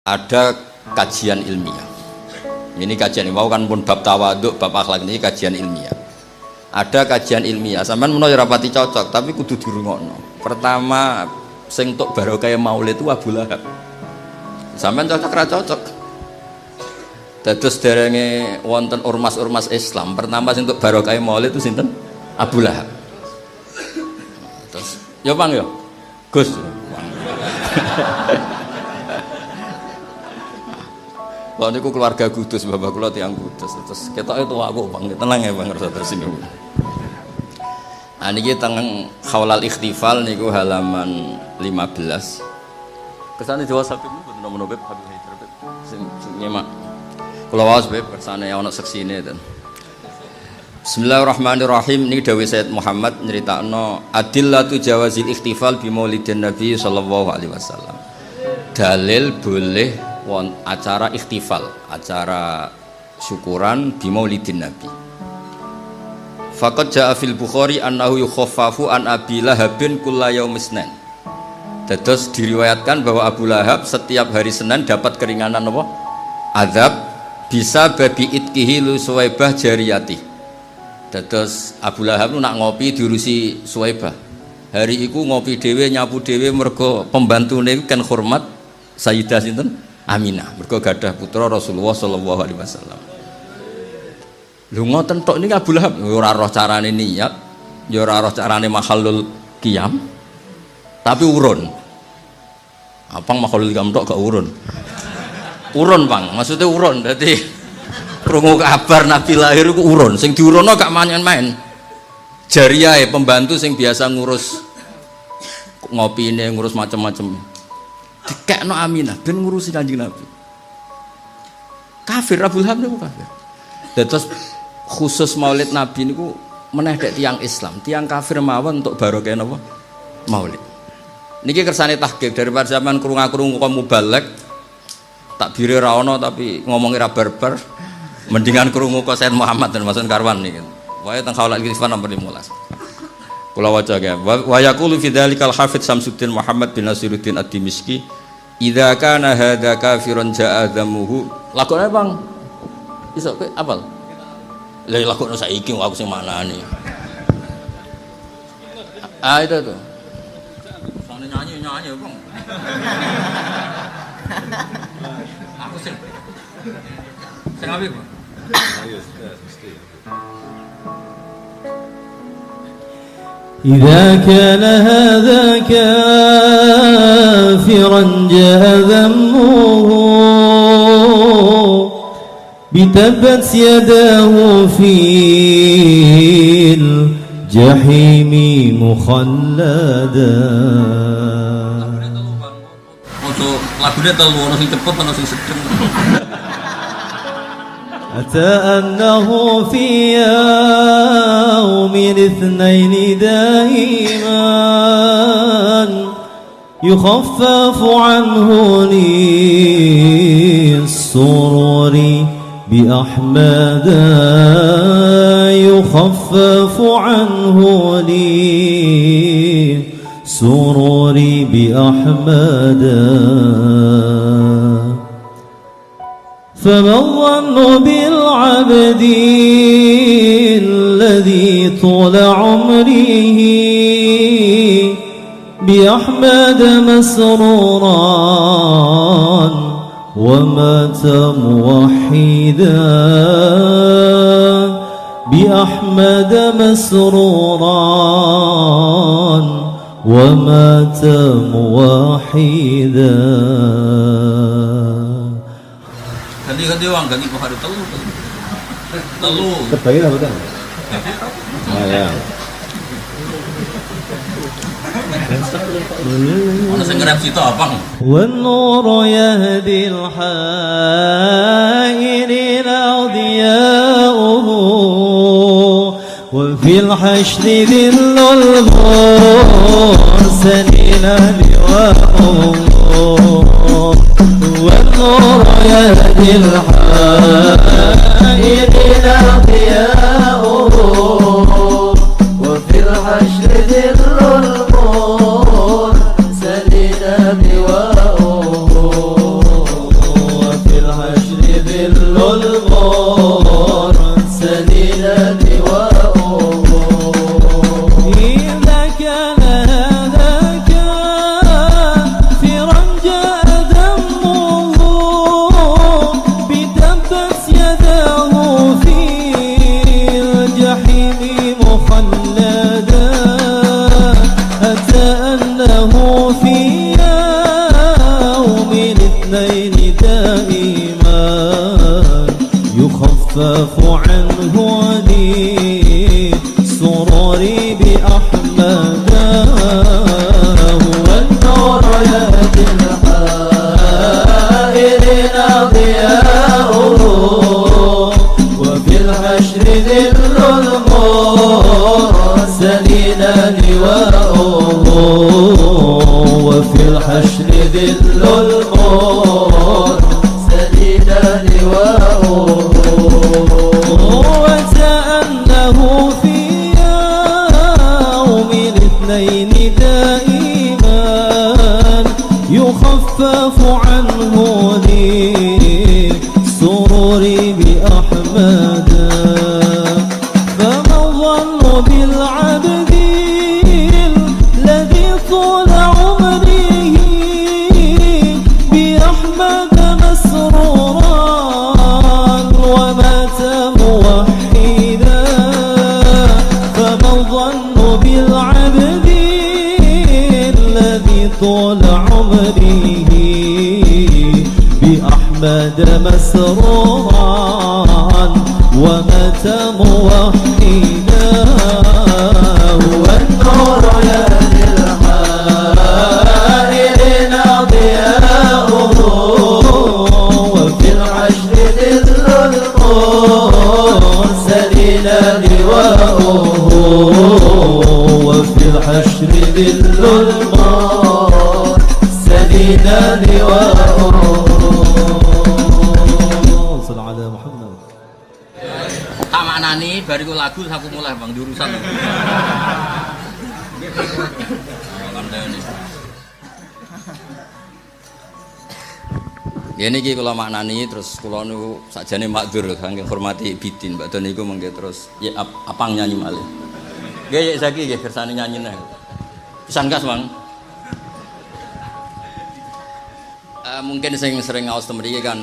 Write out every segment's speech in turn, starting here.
ada kajian ilmiah. Ini kajian ilmiah kan pun bab tawaduk, bab akhlak ini kajian ilmiah. Ada kajian ilmiah, sampean menawa rapati cocok, tapi kudu dirungokno. Pertama sing tok barokah maulid itu Abu Lahab. Sampean cocok ra cocok. Dados derenge wonten ormas-ormas Islam, pertama sing tok barokah maulid itu sinten? Abu Lahab. Terus, yo Bang yo. Gus. Kalau niku keluarga Kudus, bapak kula tiyang Kudus. Terus ketoke tuwa aku Bang, tenang ya Bang, rasa tersinggung. Nah niki teng Khaulal Ikhtifal niku halaman 15. Kersane Jawa Sabib niku mboten nomor Habib Haidar sing nyemak. Kula waos Beb kersane ana seksine ten. Bismillahirrahmanirrahim. Niki dawuh Sayyid Muhammad nyritakno adillatu jawazil ikhtifal bi maulidin Nabi sallallahu alaihi wasallam. Dalil boleh acara ikhtifal, acara syukuran bi maulidin Nabi. Faqad jaa fil Bukhari annahu yukhaffafu an Abi Lahabin kulla yaumis Senin. Dados diriwayatkan bahwa Abu Lahab setiap hari Senin dapat keringanan apa? Azab bisa babi itkihi lu Suwaibah jariyati. Dados Abu Lahab lu nak ngopi diurusi Suwaibah. Hari iku ngopi dhewe nyapu dhewe mergo pembantune kan hormat Sayyidah sinten? Aminah. Mergo gadah putra Rasulullah sallallahu alaihi wasallam. Lho ngoten tok niki Abu Lahab ora roh carane niat, ya ora roh carane mahallul qiyam. Tapi urun. Apang makhluk qiyam tok gak urun. Urun, Bang. Maksudnya urun. Dadi krungu kabar Nabi lahir iku urun. Sing diurono gak main-main. Jariyahe pembantu sing biasa ngurus ngopine, ngurus macam-macam. Dikekno Aminah ben ngurusi Kanjeng Nabi. Kafir Abu Lahab niku kafir. Dados khusus Maulid Nabi niku meneh dek tiyang Islam, tiyang kafir mawon untuk barokah napa? Maulid. Niki kersane tahqiq daripada zaman krungu-krungu kok mubalek takbire ra ono tapi ngomongi ra barbar, mendingan krungu kok Sayyid Muhammad dan Masun Karwan niki. Wae teng Khaulal Ikhtifal nomor 15. Kula waca ya. Wa yaqulu fi dzalikal Hafidz Samsuddin Muhammad bin Nasiruddin Ad-Dimishqi, "Idza kana hadza kafiran ja'a dzamuhu." Lakone Bang. Iso kowe apal? Lah lakone saiki aku sing manani. Ah itu tuh. Soalnya nyanyi Bang. Aku sing. Sing apik, Bang? Ayo, mesti. إذا كان هذا كافرا جاء ذمه بتبت يداه في الجحيم مخلدا. Untuk lagune telu ono sing cepet ono sing sedeng. أتى أنه في يوم الاثنين دائما يخفف عنه للسرور بأحمد يخفف عنه للسرور بأحمد. فما الظن بالعبد الذي طول عمره بأحمد مسرورا ومات موحدا بأحمد مسرورا ومات موحدا. Ganti uang, ganti Bukhari telu. Terbagi lah betul. Oh ya. Ono sing ngrep situ apa? والنور يهدي الحائرين أضياؤه وفي الحشر ذل المرسلين لواءه والنور يهدي الحائرين أضياؤه وفي الحشر ذل المرسلين لواءه ذل المرسلين لواؤه إذا كان هذا كافرا جاء دمه بتبت يداه في الجحيم مخلدا أتى أنه في يوم الاثنين دائما يخفف عنه للسرور بأحمد هو النور يهدي الحائرين ضياؤه وفي الحشر ذل المرسلين لواؤه وفي الحشر ذل المرسلين لواؤه وكأنه في يوم الاثنين دائما يخفف عنه للسرور بأحمد فما الظن بالعبد الذي طول عمره بأحمد مسرورا ومات موحدا فما الظن بالعبد الذي طول عمره بأحمد مسرورا ومات موحدا هو النور يهدي الحائرين ضياؤه وفي العشر ذل المرسلين لواؤه وفي الحشر ذل المرسلين لواؤه صل على محمد Tak maknani bariku lagu aku mulai bang diurusan. Ya niki kula maknani terus kula niku sakjane makdzur saking hormati bidin Mbak Don niku mengke terus ya apang nyanyi malih. Nggih ya saiki nggih kersane nyanyi neh. Pisan gas, Bang. Mungkin sing sering ngaos temriki kan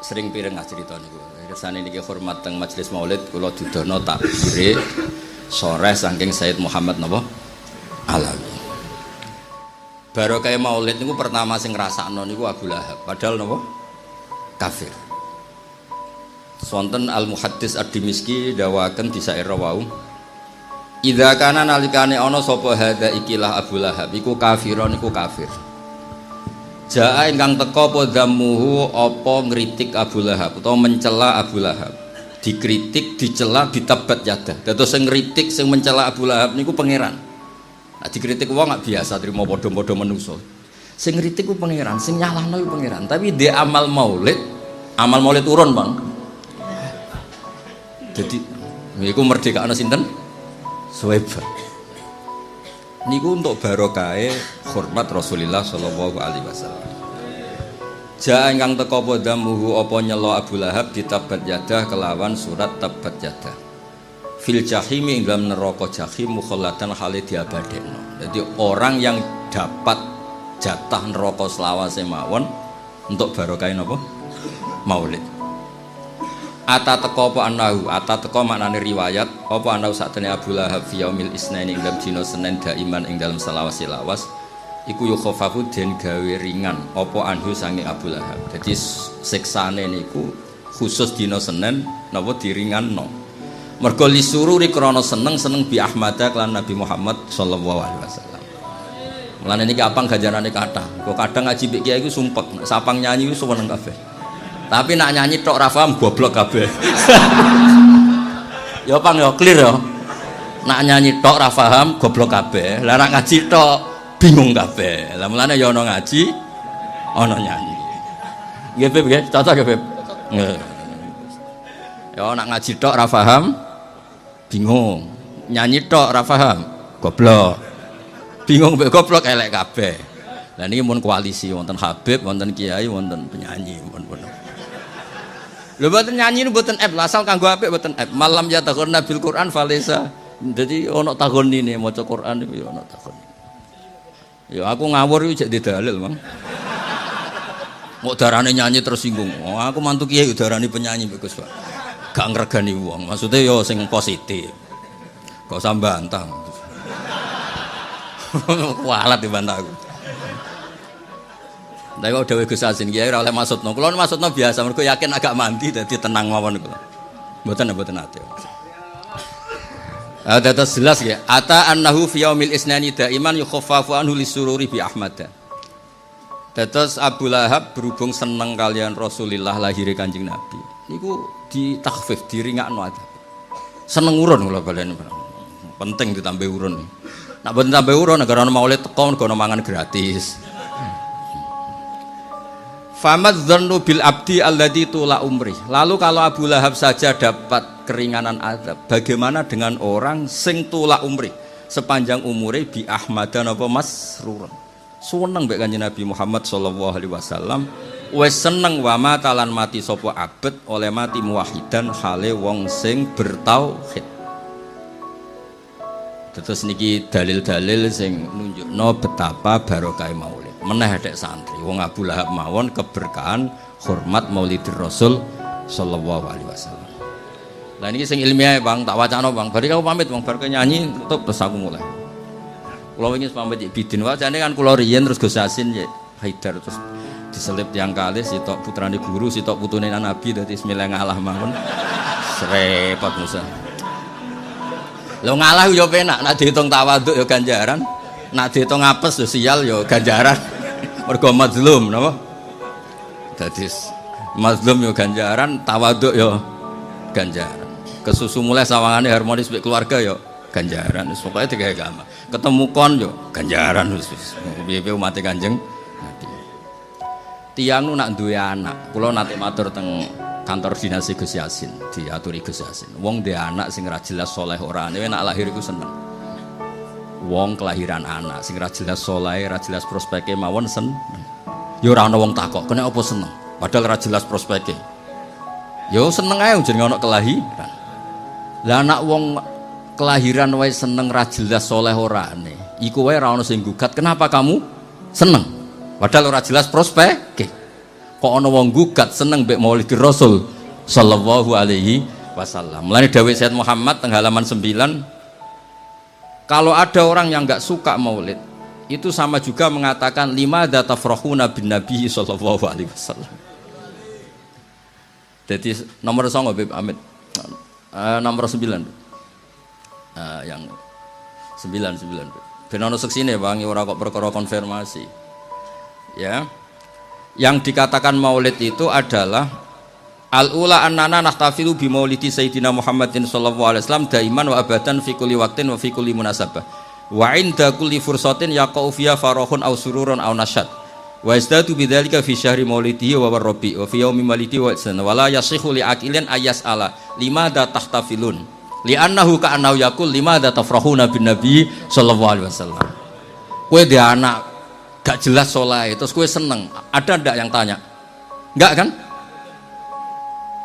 sering pireng cerita niku. Kersane niki hormat teng majelis Maulid kula dudono takbire sore saking Sayyid Muhammad napa Alawi. Barokah Maulid niku pertama sing ngrasakno niku Abu Lahab, padahal napa kafir. Sonten Al Muhaddis Ad-Dimishqi dawaken di syair wau. Idza kana nalikane ana sapa hadza ikilah Abu Lahab iku kafiron iku kafir. Jaa ingkang teka apa dzamuhu apa ngritik Abu Lahab utawa mencela Abu Lahab. Dikritik, dicela, ditabat yadah. Dados sing ngritik, sing mencela Abu Lahab niku pangeran. Nah, dikritik wong gak biasa trimo padha-padha manusa. Sing ngritik ku pangeran, sing nyalahno ku pangeran. Tapi di amal Maulid turun, Bang. Jadi niku merdekakno sinten? Suwaibah. Niku untuk barokahe hormat Rasulullah sallallahu alaihi wasallam. Ja ingkang teka apa damuhu apa nyela Abu Lahab ditabat yadah kelawan surat tabat yadah. Fil jahim ing dalam neraka jahim mukhallatan hale diabadekno. Jadi orang yang dapat jatah neraka selawase mawon untuk barokahe napa? Maulid. Ata teka apa anahu, ata teka maknane riwayat apa anahu sakjane Abu Lahab fi yaumil isnain ing dalam dina Senin daiman ing dalam selawas-selawas iku yukhafafu den gawe ringan apa anhu sange Abu Lahab. Jadi siksane niku khusus dina Senin napa diringanno. Mergo lisururi krana seneng bi Ahmad lan Nabi Muhammad sallallahu alaihi wasallam. Mulane niki apang ganjarane kathah. Kok kadang ngaji mbek kiai iku sumpek, sapang nyanyi wis seneng kabeh. Tapi nak nyanyi tok ra paham goblok kabeh. Ya Pang ya clear ya. Nak nyanyi tok ra paham goblok kabeh. Lah nak ngaji tok bingung kabeh. Lah mulane ya ana ngaji, ana nyanyi. Nggih Beb nggih, cocok nggih Beb. Nggih. Ya nak ngaji tok ra paham bingung. Nyanyi tok ra paham goblok. Bingung mbek goblok elek kabeh. Lah niki mun koalisi wonten Habib, wonten kiai, wonten penyanyi, pun. Lho mboten nyanyi mboten app, asal kanggo apik mboten app. Malam ya takon nabil Quran falesa. Dadi ana takon ini maca Quran iku ya ana takon. Ya aku ngawur iku jek dalil, Mang. Kok darane nyanyi tersinggung. Oh, aku mantu kiai darane penyanyi Gus Pak. Gak ngregani wong. Maksudnya yo sing positif. Gak usah bantah. Kualat dibantah aku. Lah kok dhewe Gus Asin kiai ora oleh maksudno. Kula maksudno biasa mergo yakin agak mandi dadi tenang mawon kula. Mboten ate. Terus jelas ya. Ata annahu fi yaumil isnani daiman yukhaffafu anhu lisururi bi Ahmad. Terus Abu Lahab berhubung seneng kalian Rasulullah lahir Kanjeng Nabi. Niku ditakhfif, diringakno aja. Seneng urun kula balen. Penting ditambah urun. Nek mboten tambah urun negara maulid teko mergo mangan gratis. Famadzannu bil abdi alladzi tula umri. Lalu kalau Abu Lahab saja dapat keringanan azab, bagaimana dengan orang sing tula umri sepanjang umure bi Ahmadan apa masrurun. Seneng mbek Kanjeng Nabi Muhammad sallallahu alaihi wasallam, wis seneng wa matalan mati sapa abet oleh mati muwahhidan hale wong sing bertauhid. Terus niki dalil-dalil sing nunjukno betapa barokah maulid. Meneh dek santri wong Abu Lahab mawon keberkahan hormat Maulidir Rasul sallallahu alaihi wasallam. Lah niki sing ilmiah Bang, tak wacana Bang. Bari kamu pamit Bang, bar nyanyi tutup terus aku mulai. Kula wingi pamit Cik Bidin, wajane kan kula riyen terus Gus Yasin ya Haidar terus diselip tiyang kalih sitok putrane guru, sitok putune Nabi dadi bismillah ngalah mawon. Srepot Musa. Lho ngalah yo penak, nek diitung tawaduk yo ganjaran, nek diitung apes yo sial yo ganjaran. Mergo mazlum napa? Dadi mazlum yo ganjaran, tawaduk yo ganjaran. Kesusu mulai sawangane harmonis mbek keluarga yo ganjaran. Wis pokoke digawe agama. Ketemu kon yo ganjaran wis. Piye-piye umat Kanjeng Nabi. Tiyang nu nak duwe anak, kula nate matur teng kantor dinas Gus Yasin, diaturi Gus Yasin. Wong duwe anak sing ra jelas saleh ora, nek nak lahir iku seneng. Wong kelahiran anak sing ra jelas saleh, ra jelas prospeke mawon seneng. Ya ora ana wong takok, kene apa seneng? Padahal ra jelas prospeke. Yo seneng ae jenenge ana kelahiran. Lah anak wong kelahiran wae seneng ra jelas saleh orane. Iku wae ora ana sing gugat, kenapa kamu seneng? Padahal ora jelas prospek. Kok ana wong gugat seneng mbek Maulidir Rasul sallallahu alaihi wasallam. Mulane dawuh Sayyid Muhammad teng halaman 9, kalau ada orang yang enggak suka Maulid, itu sama juga mengatakan lima datafrahuna bin Nabi sallallahu alaihi wasallam. Jadi nomor 9 Beb Amit. Nomor 9. Yang 9. Ben ono seksine Bang, ora kok perkara konfirmasi. Ya. Yang dikatakan Maulid itu adalah al-ula annana nahtafilu bi maulidi sayyidina Muhammadin sallallahu alaihi wasallam daiman wa abadan fi kulli waqtin wa fi kulli munasabah. Wa inda kulli fursatin yaqau fiha farahun aw sururun aw nasyad. Wa izdatu bidzalika fi syahri maulidihi wa warrabi wa fi yaumi maulidihi wa sana wala yasihu li aqilin ayasala limadha tahtafilun li'annahu ka'annahu yaqul limadha tafrahuna bin nabi sallallahu alaihi wasallam. Kowe dhe anak gak jelas soleh terus kowe seneng, ada ndak yang tanya? Enggak kan?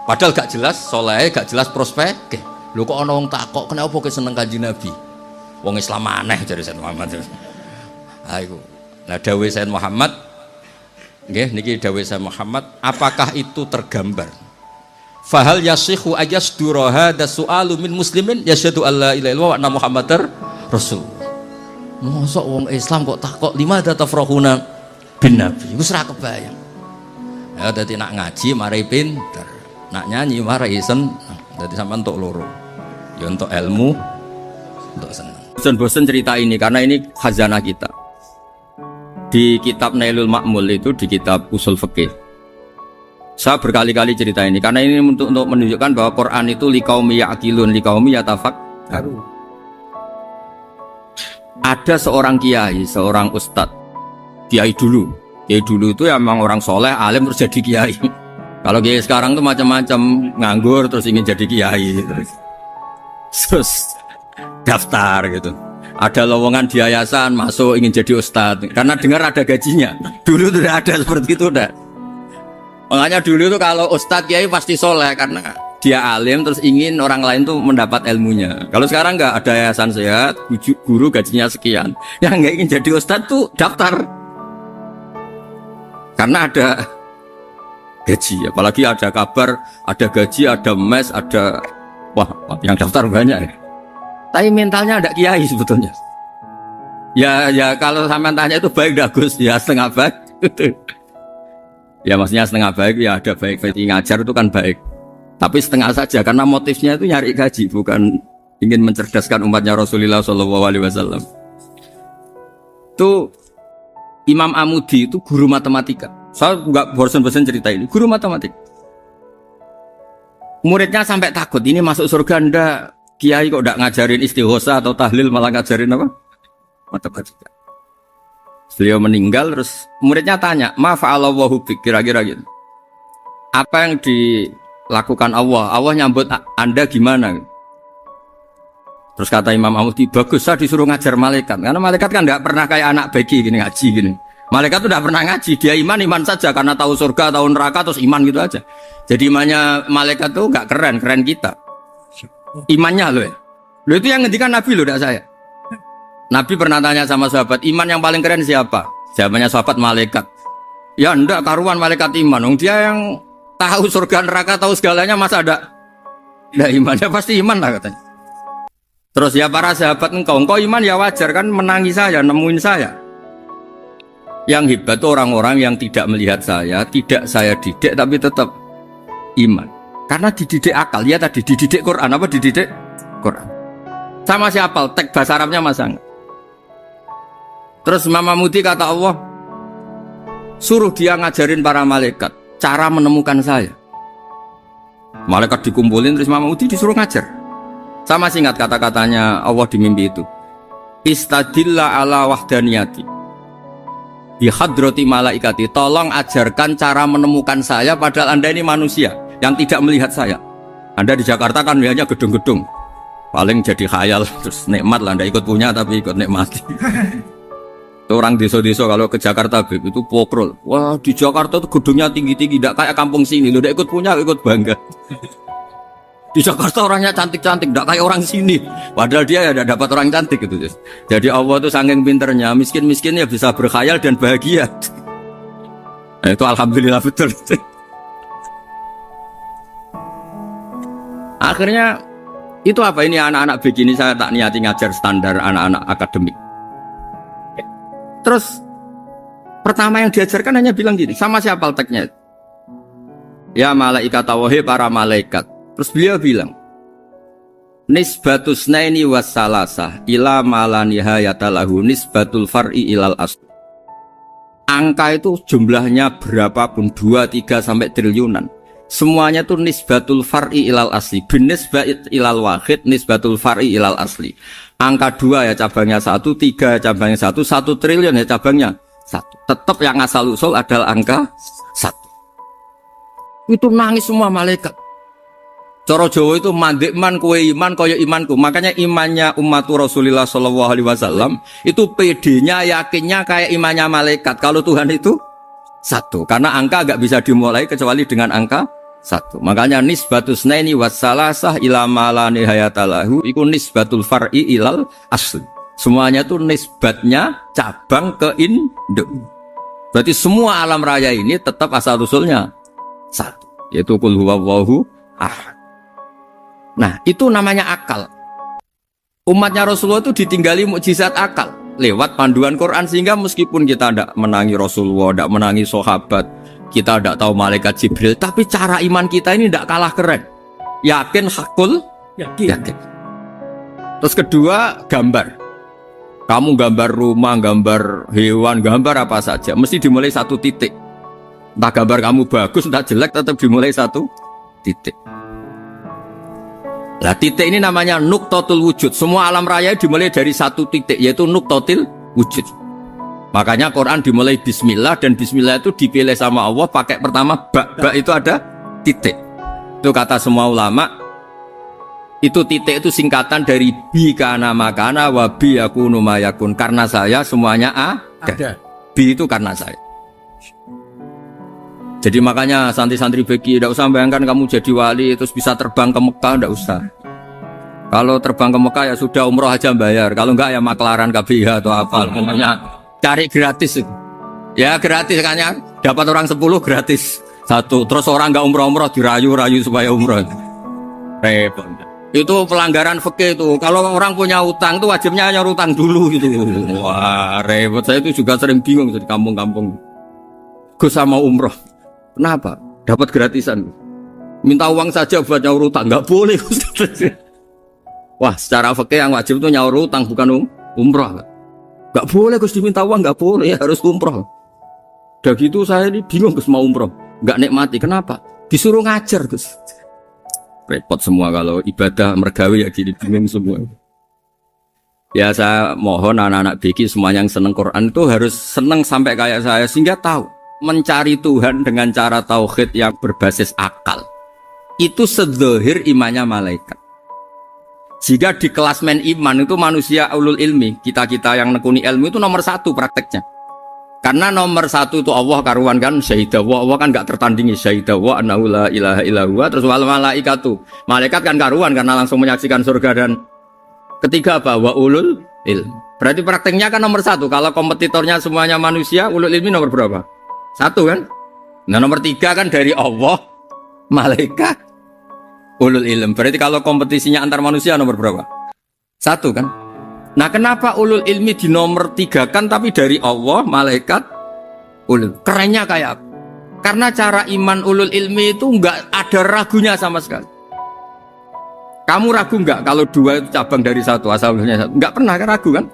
Padahal gak jelas soleh, gak jelas prospek. Lho kok ana wong takok kenapa kowe seneng Kanjeng Nabi? Wong Islam aneh jare Sayyid Muhammad. Ha iku. Lah dawuh Sayyid Muhammad nggih niki dawuh Sayyid Muhammad, apakah itu tergambar? Fahal yasihu ayasdura hadza su'alu min muslimin yasyhadu alla ilaha illallah wa anna muhammadar rasul. Mosok wong Islam kok takok lima datafrahuna bin Nabi. Wis ora kebayang. Ya dadi nak ngaji mari pinter, nak nyanyi mari seneng. Dadi sampean entuk loro. Ya untuk ilmu, untuk seneng. Bosan-bosan cerita ini karena ini khazanah kita. Di kitab Nailul Ma'mul itu, di kitab Usul Fikih, saya berkali-kali cerita ini karena ini untuk menunjukkan bahwa Quran itu liqaumi ya'qilun, liqaumi yatafakkarun. Ada seorang kiai, seorang ustadz, kiai dulu itu emang orang soleh, alim terus jadi kiai. Kalau kiai sekarang tuh macam-macam, nganggur terus ingin jadi kiai, terus daftar gitu. Ada lowongan di yayasan masuk ingin jadi ustadz karena dengar ada gajinya. Dulu tidak ada seperti itu, udah. Makanya dulu itu kalau ustadz kiai pasti soleh karena dia alim terus ingin orang lain tuh mendapat ilmunya. Kalau sekarang nggak ada yayasan sehat, guru gajinya sekian. Yang nggak ingin jadi ustadz tuh daftar karena ada gaji. Apalagi ada kabar, ada gaji, ada mes, ada wah yang daftar banyak ya. Tapi mentalnya ada kiai sebetulnya. Ya kalau sampean tanya itu baik dah Gus, ya setengah baik. Ya maksudnya setengah baik ya ada baik ngajar itu kan baik. Tapi setengah saja karena motifnya itu nyari gaji bukan ingin mencerdaskan umatnya Rasulullah SAW. Itu Imam Amudi itu guru matematika. Saya nggak bosan-bosan cerita ini. Guru matematika. Muridnya sampai takut ini masuk surga ndak. Kiai kok ndak ngajarin istighosa atau tahlil malah ngajarin apa? Matematika. Beliau meninggal terus muridnya tanya, "Ma fa'alallahu bik?" Kira-kira gitu. Apa yang dilakukan Allah? Allah nyambut Anda gimana? Terus kata Imam Amudi, "Bagus, saya disuruh ngajar malaikat." Karena malaikat kan enggak pernah kayak anak beki gini ngaji gini. Malaikat tuh enggak pernah ngaji, dia iman saja karena tahu surga, tahu neraka terus iman gitu aja. Jadi imannya malaikat tuh enggak keren kita. Imannya loh ya. Loh itu yang ngendikan Nabi loh, enggak saya. Nabi pernah tanya sama sahabat, iman yang paling keren siapa? Jawabannya sahabat malaikat. Ya enggak, karuan malaikat iman. Dia yang tahu surga neraka, tahu segalanya, masa ada? Nah imannya pasti iman lah katanya. Terus ya para sahabat engkau iman ya wajar kan menangi saya, nemuin saya. Yang hebat itu orang-orang yang tidak melihat saya, tidak saya didik tapi tetap iman. Karena dididik akal, ya tadi dididik Quran, apa dididik Quran. Sama siapa? Teks bahasa Arabnya masa enggak? Terus Imam Amudi kata Allah, suruh dia ngajarin para malaikat cara menemukan saya. Malaikat dikumpulin terus Imam Amudi disuruh ngajar. Sama singkat kata-katanya Allah di mimpi itu. Istadilla ala wahdaniyati bihadrati malaikati. Tolong ajarkan cara menemukan saya padahal Anda ini manusia yang tidak melihat saya. Anda di Jakarta kan melihatnya gedung-gedung. Paling jadi khayal terus nikmat lah, Anda ikut punya tapi ikut nikmati. Orang desa-desa kalau ke Jakarta itu pokrol. Wah di Jakarta tuh gedungnya tinggi-tinggi, tidak kayak kampung sini. Lu udah ikut punya, ikut bangga. Di Jakarta orangnya cantik-cantik, tidak kayak orang sini. Padahal dia ya tidak dapat orang cantik gitu. Jadi Allah tuh saking pinternya, miskin-miskin ya bisa berkhayal dan bahagia. Nah, itu alhamdulillah betul. Akhirnya itu apa ini anak-anak begini saya tak niati ngajar standar anak-anak akademik. Terus pertama yang diajarkan hanya bilang gini, sama siapa teknya? Ya malaikat wahi para malaikat. Terus beliau bilang, nisbatus naini wassalasah ila malanihayata lahu nisbatul far'i ilal asl. Angka itu jumlahnya berapapun 2, 3 sampai triliunan. Semuanya itu nisbatul far'i ilal asli. Binisbat ilal wahid nisbatul far'i ilal asli. Angka 2 ya cabangnya 1, 3 ya cabangnya 1, 1 triliun ya cabangnya 1. Tetap yang asal usul adalah angka 1. Itu nangis semua malaikat. Cara Jawa itu mandek man kowe iman kaya imanku. Makanya imannya umat Rasulullah SAW itu PD-nya yakinnya kayak imannya malaikat. Kalau Tuhan itu 1. Karena angka agak bisa dimulai kecuali dengan angka 1. Makanya nisbatus naini wassalasah ila malani hayatalahu iku nisbatul far'i ilal asli. Semuanya itu nisbatnya cabang ke induk. Berarti semua alam raya ini tetap asal usulnya 1, yaitu qul huwallahu ahad. Nah, itu namanya akal. Umatnya Rasulullah itu ditinggali mukjizat akal lewat panduan Quran sehingga meskipun kita tidak menangi Rasulullah, tidak menangi sahabat, kita tidak tahu malaikat Jibril, tapi cara iman kita ini tidak kalah keren. Yakin hakul, yakin. Terus kedua, gambar. Kamu gambar rumah, gambar hewan, gambar apa saja, mesti dimulai 1 titik. Entah gambar kamu bagus, entah jelek, tetap dimulai 1 titik. Nah titik ini namanya nuktotul wujud. Semua alam raya dimulai dari 1 titik, yaitu nuktotil wujud. Makanya Quran dimulai bismillah, dan bismillah itu dipilih sama Allah pakai pertama ba itu ada titik. Itu kata semua ulama, itu titik itu singkatan dari bi kana makana wa bi yakunu mayakun. Karena saya semuanya ada. Bi itu karena saya. Jadi makanya santri-santri beki tidak usah bayangkan kamu jadi wali terus bisa terbang ke Mekah, tidak usah. Kalau terbang ke Mekah ya sudah umroh aja bayar. Kalau enggak ya maklaran KBH atau apa. Pokoknya cari gratis. Ya gratis kan ya. Dapat orang 10 gratis. Satu. Terus orang enggak umroh-umroh dirayu-rayu supaya umroh. Repot. Itu pelanggaran fikih itu. Kalau orang punya utang itu wajibnya nyaur utang dulu gitu. Wah repot. Saya itu juga sering bingung di kampung-kampung. Gus sama umroh. Kenapa? Dapat gratisan. Minta uang saja buat nyaur utang. Enggak boleh. Wah, secara fikih yang wajib itu nyaur utang bukan umroh. Enggak boleh Gus diminta uang, enggak boleh, harus umroh. Udah gitu saya ini bingung Gus mau umroh. Enggak nikmati. Kenapa? Disuruh ngajar Gus. Repot semua kalau ibadah mergawe ya gini bingung semua. Ya saya mohon anak-anak BK semuanya yang seneng Quran itu harus seneng sampai kayak saya sehingga tahu mencari Tuhan dengan cara tauhid yang berbasis akal itu sedzahir imannya malaikat. Jika di kelasmen iman itu manusia ulul ilmi, kita-kita yang nekuni ilmu itu nomor 1 prakteknya. Karena nomor 1 itu Allah karuan kan syahidah wa, Allah kan gak tertandingi syahidah wa annahu la ilaha illa huwa. Terus wal malaikatu, malaikat kan karuan karena langsung menyaksikan surga. Dan ketiga apa? Wa ulul ilmi. Berarti prakteknya kan nomor 1. Kalau kompetitornya semuanya manusia, ulul ilmi nomor berapa? 1 kan? Nah nomor 3 kan dari Allah, malaikat, ulul ilm. Berarti kalau kompetisinya antar manusia nomor berapa? 1 kan? Nah kenapa ulul ilmi di nomor 3 kan tapi dari Allah, malaikat, ulul? Kerennya kayak apa? Karena cara iman ulul ilmi itu enggak ada ragunya sama sekali. Kamu ragu enggak kalau 2 itu cabang dari 1, asalnya 1? Enggak pernah kan ragu kan?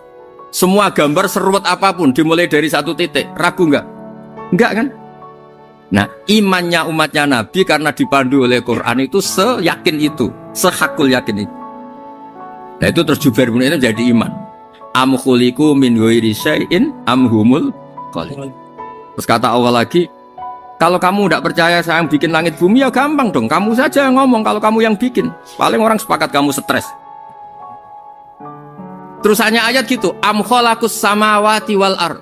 Semua gambar seruat apapun dimulai dari 1 titik, ragu enggak? Enggak kan? Nah imannya umatnya Nabi karena dipandu oleh Quran itu seyakin itu, sehakul yakin itu. Nah itu terus Jubair bin Mut'im jadi iman. Am khuliqu min ghairi syai'in am humul khaliq. Terus kata Allah lagi, kalau kamu tidak percaya saya yang bikin langit bumi ya gampang dong, kamu saja yang ngomong kalau kamu yang bikin. Paling orang sepakat kamu stres. Terus hanya ayat gitu, am khalaqus samawati wal ard.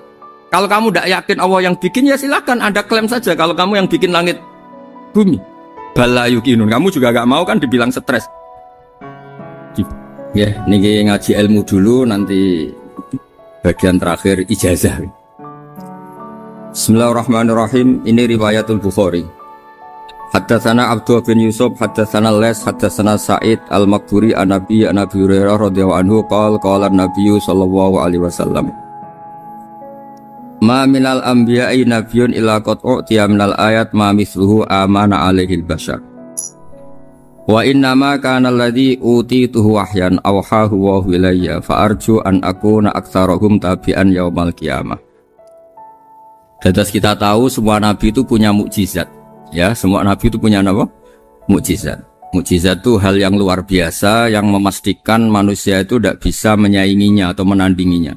Kalau kamu tidak yakin Allah yang bikin ya silakan Anda klaim saja kalau kamu yang bikin langit bumi. Bala yuqinun, kamu juga gak mau kan dibilang stres. Ya, ini ngaji ilmu dulu nanti bagian terakhir ijazah. Bismillahirrahmanirrahim. Ini riwayatul Bukhari. Haddatsana Abdullah bin Yusuf, haddatsana Les, haddatsana Sa'id al-Maqburi an Nabi Hurairah radhiyallahu anhu qala an-nabiy sallallahu alaihi wasallam. Ma minal anbiya'i nabiyyun illa qad u'tiya minal ayat ma mithluhu amana alaihi al-bashar. Wa innama kana alladhi utituhu wahyan awhahu wa ilayya fa arju an akuna aktsarahum tabi'an yaumal qiyamah. Dados kita tahu semua nabi itu punya mukjizat. Ya, semua nabi itu punya apa? Mukjizat. Mukjizat itu hal yang luar biasa yang memastikan manusia itu tidak bisa menyainginya atau menandinginya.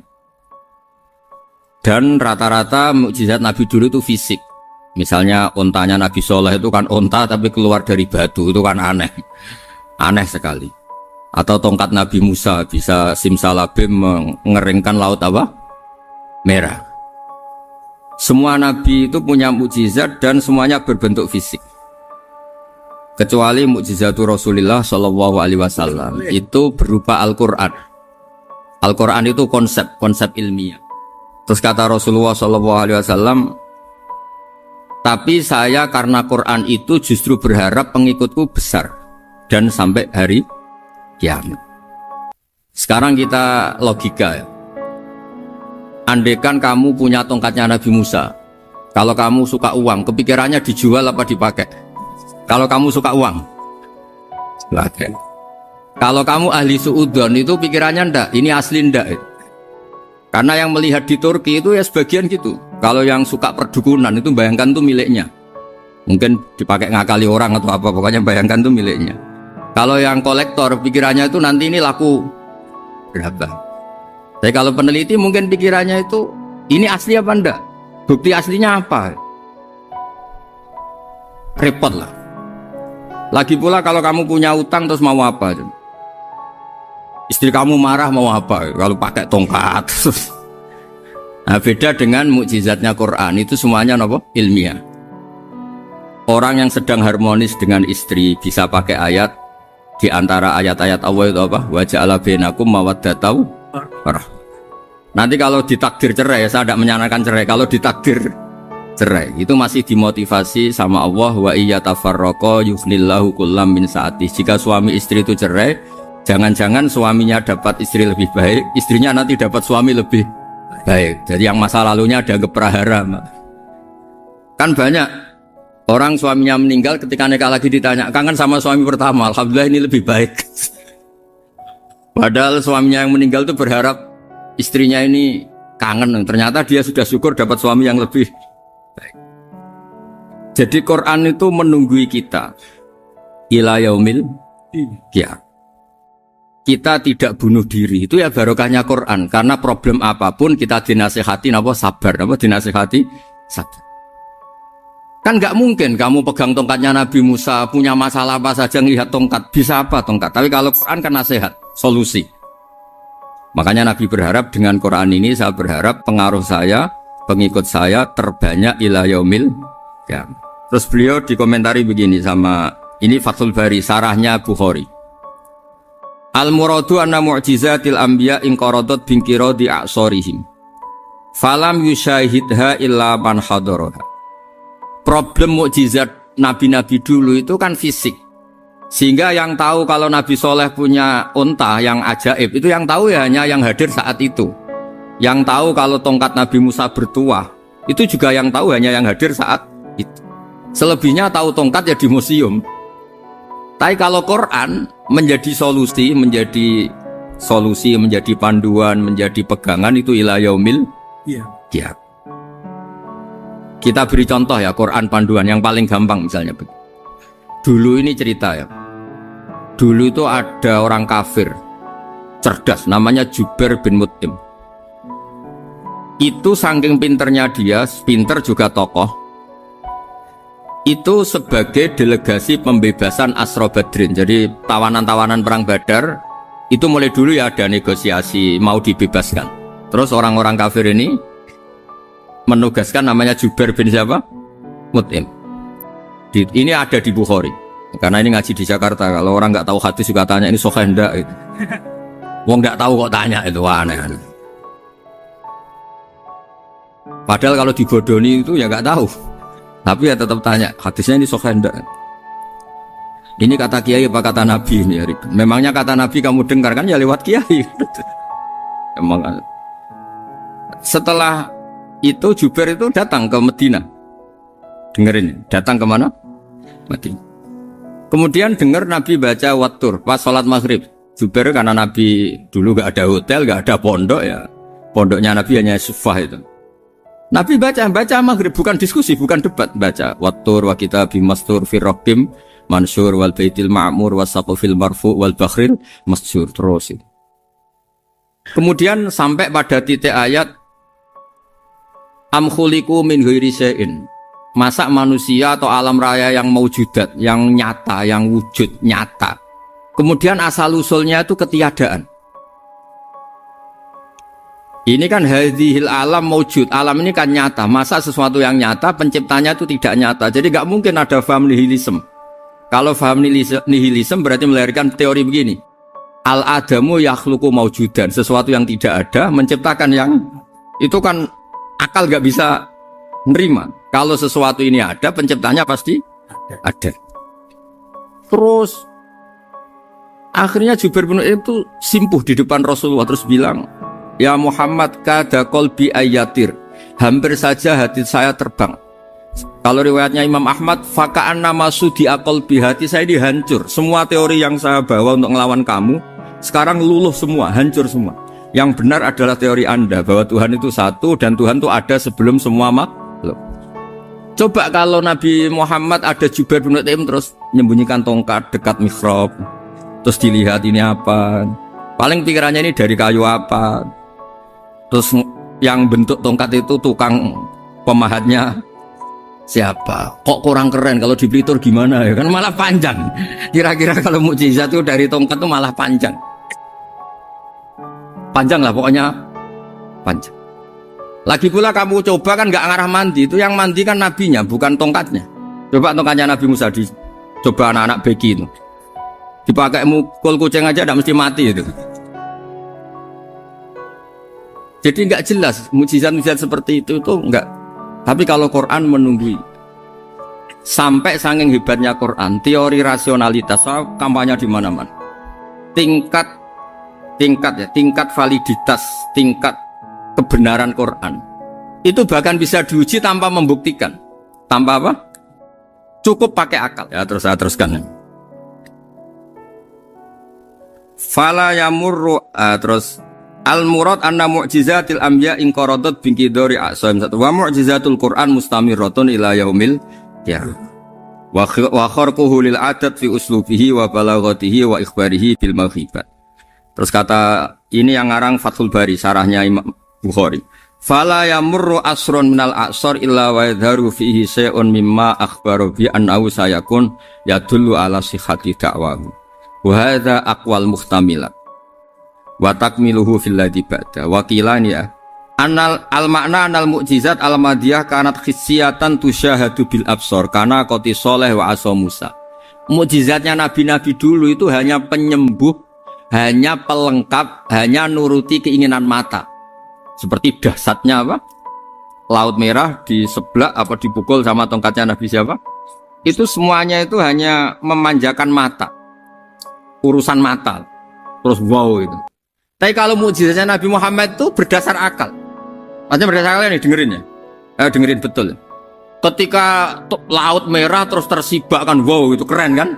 Dan rata-rata mukjizat Nabi dulu itu fisik. Misalnya ontanya Nabi Soleh itu kan onta tapi keluar dari batu, itu kan aneh. Aneh sekali. Atau tongkat Nabi Musa bisa simsalabim mengeringkan laut apa? Merah. Semua Nabi itu punya mukjizat dan semuanya berbentuk fisik. Kecuali mukjizatul Rasulullah Shallallahu Alaihi Wasallam itu berupa Al-Quran. Al-Quran itu konsep ilmiah. Terus kata Rasulullah SAW, tapi saya karena Quran itu justru berharap pengikutku besar dan sampai hari kiamat. Sekarang kita logika ya. Andaikan kamu punya tongkatnya Nabi Musa, kalau kamu suka uang, kepikirannya dijual apa dipakai? Kalau kamu suka uang, pakai. Kalau kamu ahli suudon itu pikirannya ndak, ini asli ndak. Karena yang melihat di Turki itu ya sebagian gitu. Kalau yang suka perdukunan itu bayangkan tuh miliknya. Mungkin dipakai ngakali orang atau apa, pokoknya bayangkan tuh miliknya. Kalau yang kolektor pikirannya itu nanti ini laku berapa. Tapi kalau peneliti mungkin pikirannya itu ini asli apa enggak? Bukti aslinya apa? Repot lah. Lagi pula kalau kamu punya utang terus mau apa? Istri kamu marah mau apa kalau pakai tongkat? Nah, beda dengan mukjizatnya Quran itu semuanya apa? Ilmiah. Orang yang sedang harmonis dengan istri bisa pakai ayat di antara ayat-ayat Allah itu apa? Wa ja'ala bainakum mawaddatan warahmah. Nanti kalau ditakdir cerai, saya tidak menyarankan cerai. Kalau ditakdir cerai, itu masih dimotivasi sama Allah. Wa iyyatafarraqa yughnillahu kullam min sa'ati. Jika suami istri itu cerai, jangan-jangan suaminya dapat istri lebih baik, istrinya nanti dapat suami lebih baik. Jadi yang masa lalunya dianggap prahara. Kan banyak orang suaminya meninggal ketika nikah lagi ditanya, kangen sama suami pertama, alhamdulillah ini lebih baik. Padahal suaminya yang meninggal itu berharap istrinya ini kangen, ternyata dia sudah syukur dapat suami yang lebih baik. Jadi Quran itu menunggui kita ila yaumil qiyamah. Kita tidak bunuh diri, itu ya barokahnya Quran. Karena problem apapun kita dinasihati sabar, dinasihati sabar. Kan nggak mungkin kamu pegang tongkatnya Nabi Musa, punya masalah apa saja ngelihat tongkat, bisa apa tongkat. Tapi kalau Quran kan nasihat, solusi. Makanya Nabi berharap dengan Quran ini, saya berharap pengaruh saya, pengikut saya terbanyak ila yaumil qiyamah. Terus beliau dikomentari begini sama, ini Fathul Bari, sarahnya Bukhari. Al-muradu anna mu'jizatil anbiya inqaradat binkiradi a'sorihim. Falam yushahidha illa man hadaraha. Problem mukjizat nabi-nabi dulu itu kan fisik. Sehingga yang tahu kalau Nabi Soleh punya unta yang ajaib, itu yang tahu ya hanya yang hadir saat itu. Yang tahu kalau tongkat Nabi Musa bertuah, itu juga yang tahu hanya yang hadir saat itu. Selebihnya tahu tongkat ya di museum. Tapi kalau Quran menjadi solusi, menjadi panduan, menjadi pegangan, itu ila yaumil qiyamah. Kita beri contoh ya, Quran panduan yang paling gampang misalnya. Dulu ini cerita ya. Dulu itu ada orang kafir cerdas namanya Jubair bin Mut'im. Itu saking pinternya dia, pinter juga tokoh. Itu sebagai delegasi pembebasan Asra Badrin. Jadi tawanan-tawanan perang Badar itu mulai dulu ya ada negosiasi mau dibebaskan. Terus orang-orang kafir ini menugaskan namanya Jubair bin siapa? Mut'im. Ini ada di Bukhari. Karena ini ngaji di Jakarta. Kalau orang nggak tahu hadis juga tanya ini sahih enggak gitu. Wong nggak tahu kok tanya, itu aneh. Padahal kalau dibodoni itu ya nggak tahu. Tapi ya tetap tanya, hadisnya ini sahih enggak? Ini kata kiai apa kata nabi ini? Memangnya kata nabi kamu dengar kan ya lewat kiai. Emang. Setelah itu Jubair itu datang ke Medina. Dengerin, datang ke mana? Medina. Kemudian dengar Nabi baca Wattur pas sholat maghrib. Jubair karena Nabi dulu gak ada hotel, gak ada pondok ya. Pondoknya Nabi hanya sufah itu. Nabi baca maghrib, bukan diskusi, bukan debat, baca Wattur wa kitabim mastur firraqim mansur wal baitil ma'mur wasaqfil marfu wal bakhril masjur terus. Kemudian sampai pada titik ayat am khuliqu min ghairi syai'in. Masa manusia atau alam raya yang maujudat, yang nyata, yang wujud nyata. Kemudian asal-usulnya itu ketiadaan. Ini kan hadhil alam maujud, alam ini kan nyata. Masa sesuatu yang nyata, penciptanya itu tidak nyata. Jadi gak mungkin ada faham nihilisme. Kalau faham nihilisme berarti melahirkan teori begini. Al-adamu yakhluqu maujudan, sesuatu yang tidak ada, menciptakan yang itu kan akal gak bisa nerima. Kalau sesuatu ini ada, penciptanya pasti ada. Terus akhirnya Jubair bin Mut'im itu simpuh di depan Rasulullah terus bilang, ya Muhammad kada qalbi ayatir, hampir saja hati saya terbang. Kalau riwayatnya Imam Ahmad, faka'anna masudi qalbi, hati saya ini hancur. Semua teori yang saya bawa untuk melawan kamu sekarang luluh semua, hancur semua. Yang benar adalah teori Anda bahwa Tuhan itu satu dan Tuhan itu ada sebelum semua makhluk. Coba kalau Nabi Muhammad ada Jubair bin Mut'im terus menyembunyikan tongkat dekat mihrab, terus dilihat ini apa, paling pikirannya ini dari kayu apa, terus yang bentuk tongkat itu tukang pemahatnya siapa, kok kurang keren, kalau di Blitur gimana ya, kan malah panjang. Kira-kira kalau mukjizat itu dari tongkat itu malah panjang lah pokoknya, panjang. Lagi pula kamu coba kan gak ngarah mandi, itu yang mandi kan nabinya bukan tongkatnya. Coba tongkatnya Nabi Musa coba anak-anak beki itu. Dipakai mukul kucing aja tidak mesti mati itu. Jadi nggak jelas mukjizat-mukjizat seperti itu tuh nggak. Tapi kalau Quran menunggui sampai saking hebatnya Quran, teori rasionalitas kampanye di mana-mana. Tingkat validitas, tingkat kebenaran Quran itu bahkan bisa diuji tanpa membuktikan. Tanpa apa? Cukup pakai akal. Ya terus saya teruskan. Fala yamurru terus al-murad anna mu'jizatil anbiya in qaradat binqidari a'sam satu wa mu'jizatul Qur'an mustamirratun ila yaumil qiyamah wa kharquhu lil adat fi uslubihi wa balaghatihi wa ikhbarihi bil maghibat. Terus kata ini yang ngarang Fathul Bari sarahnya Imam Bukhari. Fala yamurru asrun minal a'sar illa wa yadharu fihi syai'un mimma akhbaru bi annahu sayakun yadullu ala sihhati da'wahu. Wa hadza aqwal muhtamilat. Wa takmiluhu fil ladzi ba'da. Wa qilani ya. Anal al-makna anal mu'jizat al-madiyah kanat khissiyatan tusyahadu bil absar kana qati Shalih wa asa Musa. Mukjizatnya nabi-nabi dulu itu hanya penyembuh, hanya pelengkap, hanya nuruti keinginan mata. Seperti dahsyatnya apa? Laut Merah di sebelah apa dipukul sama tongkatnya Nabi siapa? Itu semuanya itu hanya memanjakan mata. Urusan mata. Terus wow itu. Tapi kalau mukjizatnya Nabi Muhammad itu berdasar akal. Maksudnya berdasar akal nih dengerin ya. Dengerin betul. Ketika Laut Merah terus tersibak kan wow itu keren kan?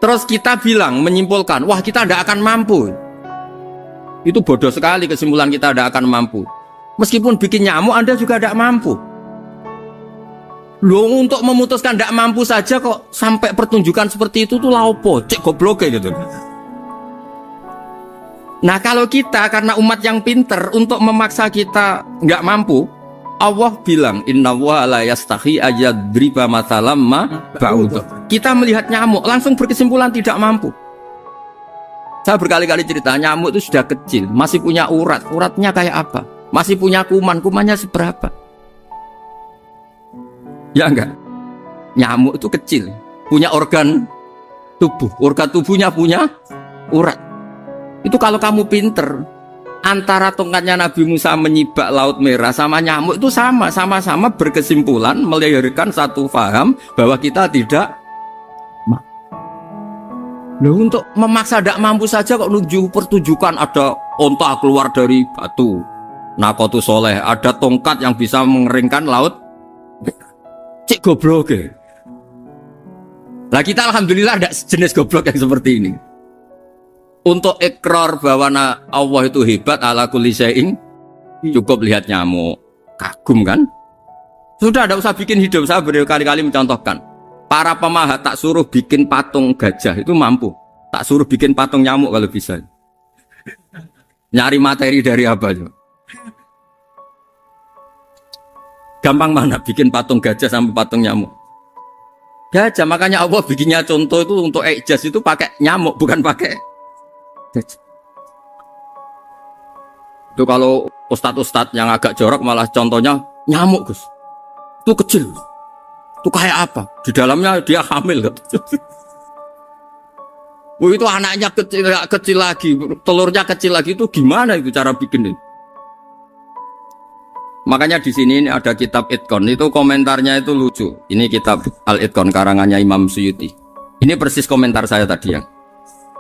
Terus kita bilang menyimpulkan, wah kita tidak akan mampu. Itu bodoh sekali kesimpulan kita tidak akan mampu. Meskipun bikin nyamuk Anda juga tidak mampu. Loh untuk memutuskan tidak mampu saja kok sampai pertunjukan seperti itu tuh laopo, cek goblok gitu. Nah kalau kita karena umat yang pinter untuk memaksa kita nggak mampu, Allah bilang innallaha la yastahi ayadriba mathalam ma ba'ud. Kita melihat nyamuk langsung berkesimpulan tidak mampu. Saya berkali-kali cerita nyamuk itu sudah kecil, masih punya urat, uratnya kayak apa? Masih punya kuman, kumannya seberapa? Ya enggak? Nyamuk itu kecil, punya organ tubuhnya punya urat. Itu kalau kamu pinter, antara tongkatnya Nabi Musa menyibak Laut Merah sama nyamuk itu sama-sama berkesimpulan melahirkan satu faham bahwa kita tidak mampu. Loh, untuk memaksa tidak mampu saja kok nuju pertunjukan ada onta keluar dari batu Naqatu Shalih, ada tongkat yang bisa mengeringkan laut. Cik goblok ya. Lah kita alhamdulillah ada jenis goblok yang seperti ini. Untuk ikrar bahwa Allah itu hebat ala kulli syai'in, cukup lihat nyamuk, kagum kan? Sudah tidak usah bikin hidup. Saya berkali-kali mencontohkan. Para pemahat tak suruh bikin patung gajah itu mampu. Tak suruh bikin patung nyamuk kalau bisa. Nyari materi dari apa aja? Gampang mana bikin patung gajah sampai patung nyamuk? Gajah, makanya Allah bikinnya contoh itu untuk ijaz itu pakai nyamuk bukan pakai gajah. Itu kalau ustadz-ustadz yang agak jorok malah contohnya nyamuk Gus. Itu kecil. Itu kayak apa? Di dalamnya dia hamil. Wah itu anaknya kecil lagi, telurnya kecil lagi, itu gimana itu cara bikin ini? Makanya di sini ini ada kitab Itqan, itu komentarnya itu lucu. Ini kitab Al-Itqan karangannya Imam Suyuti. Ini persis komentar saya tadi yang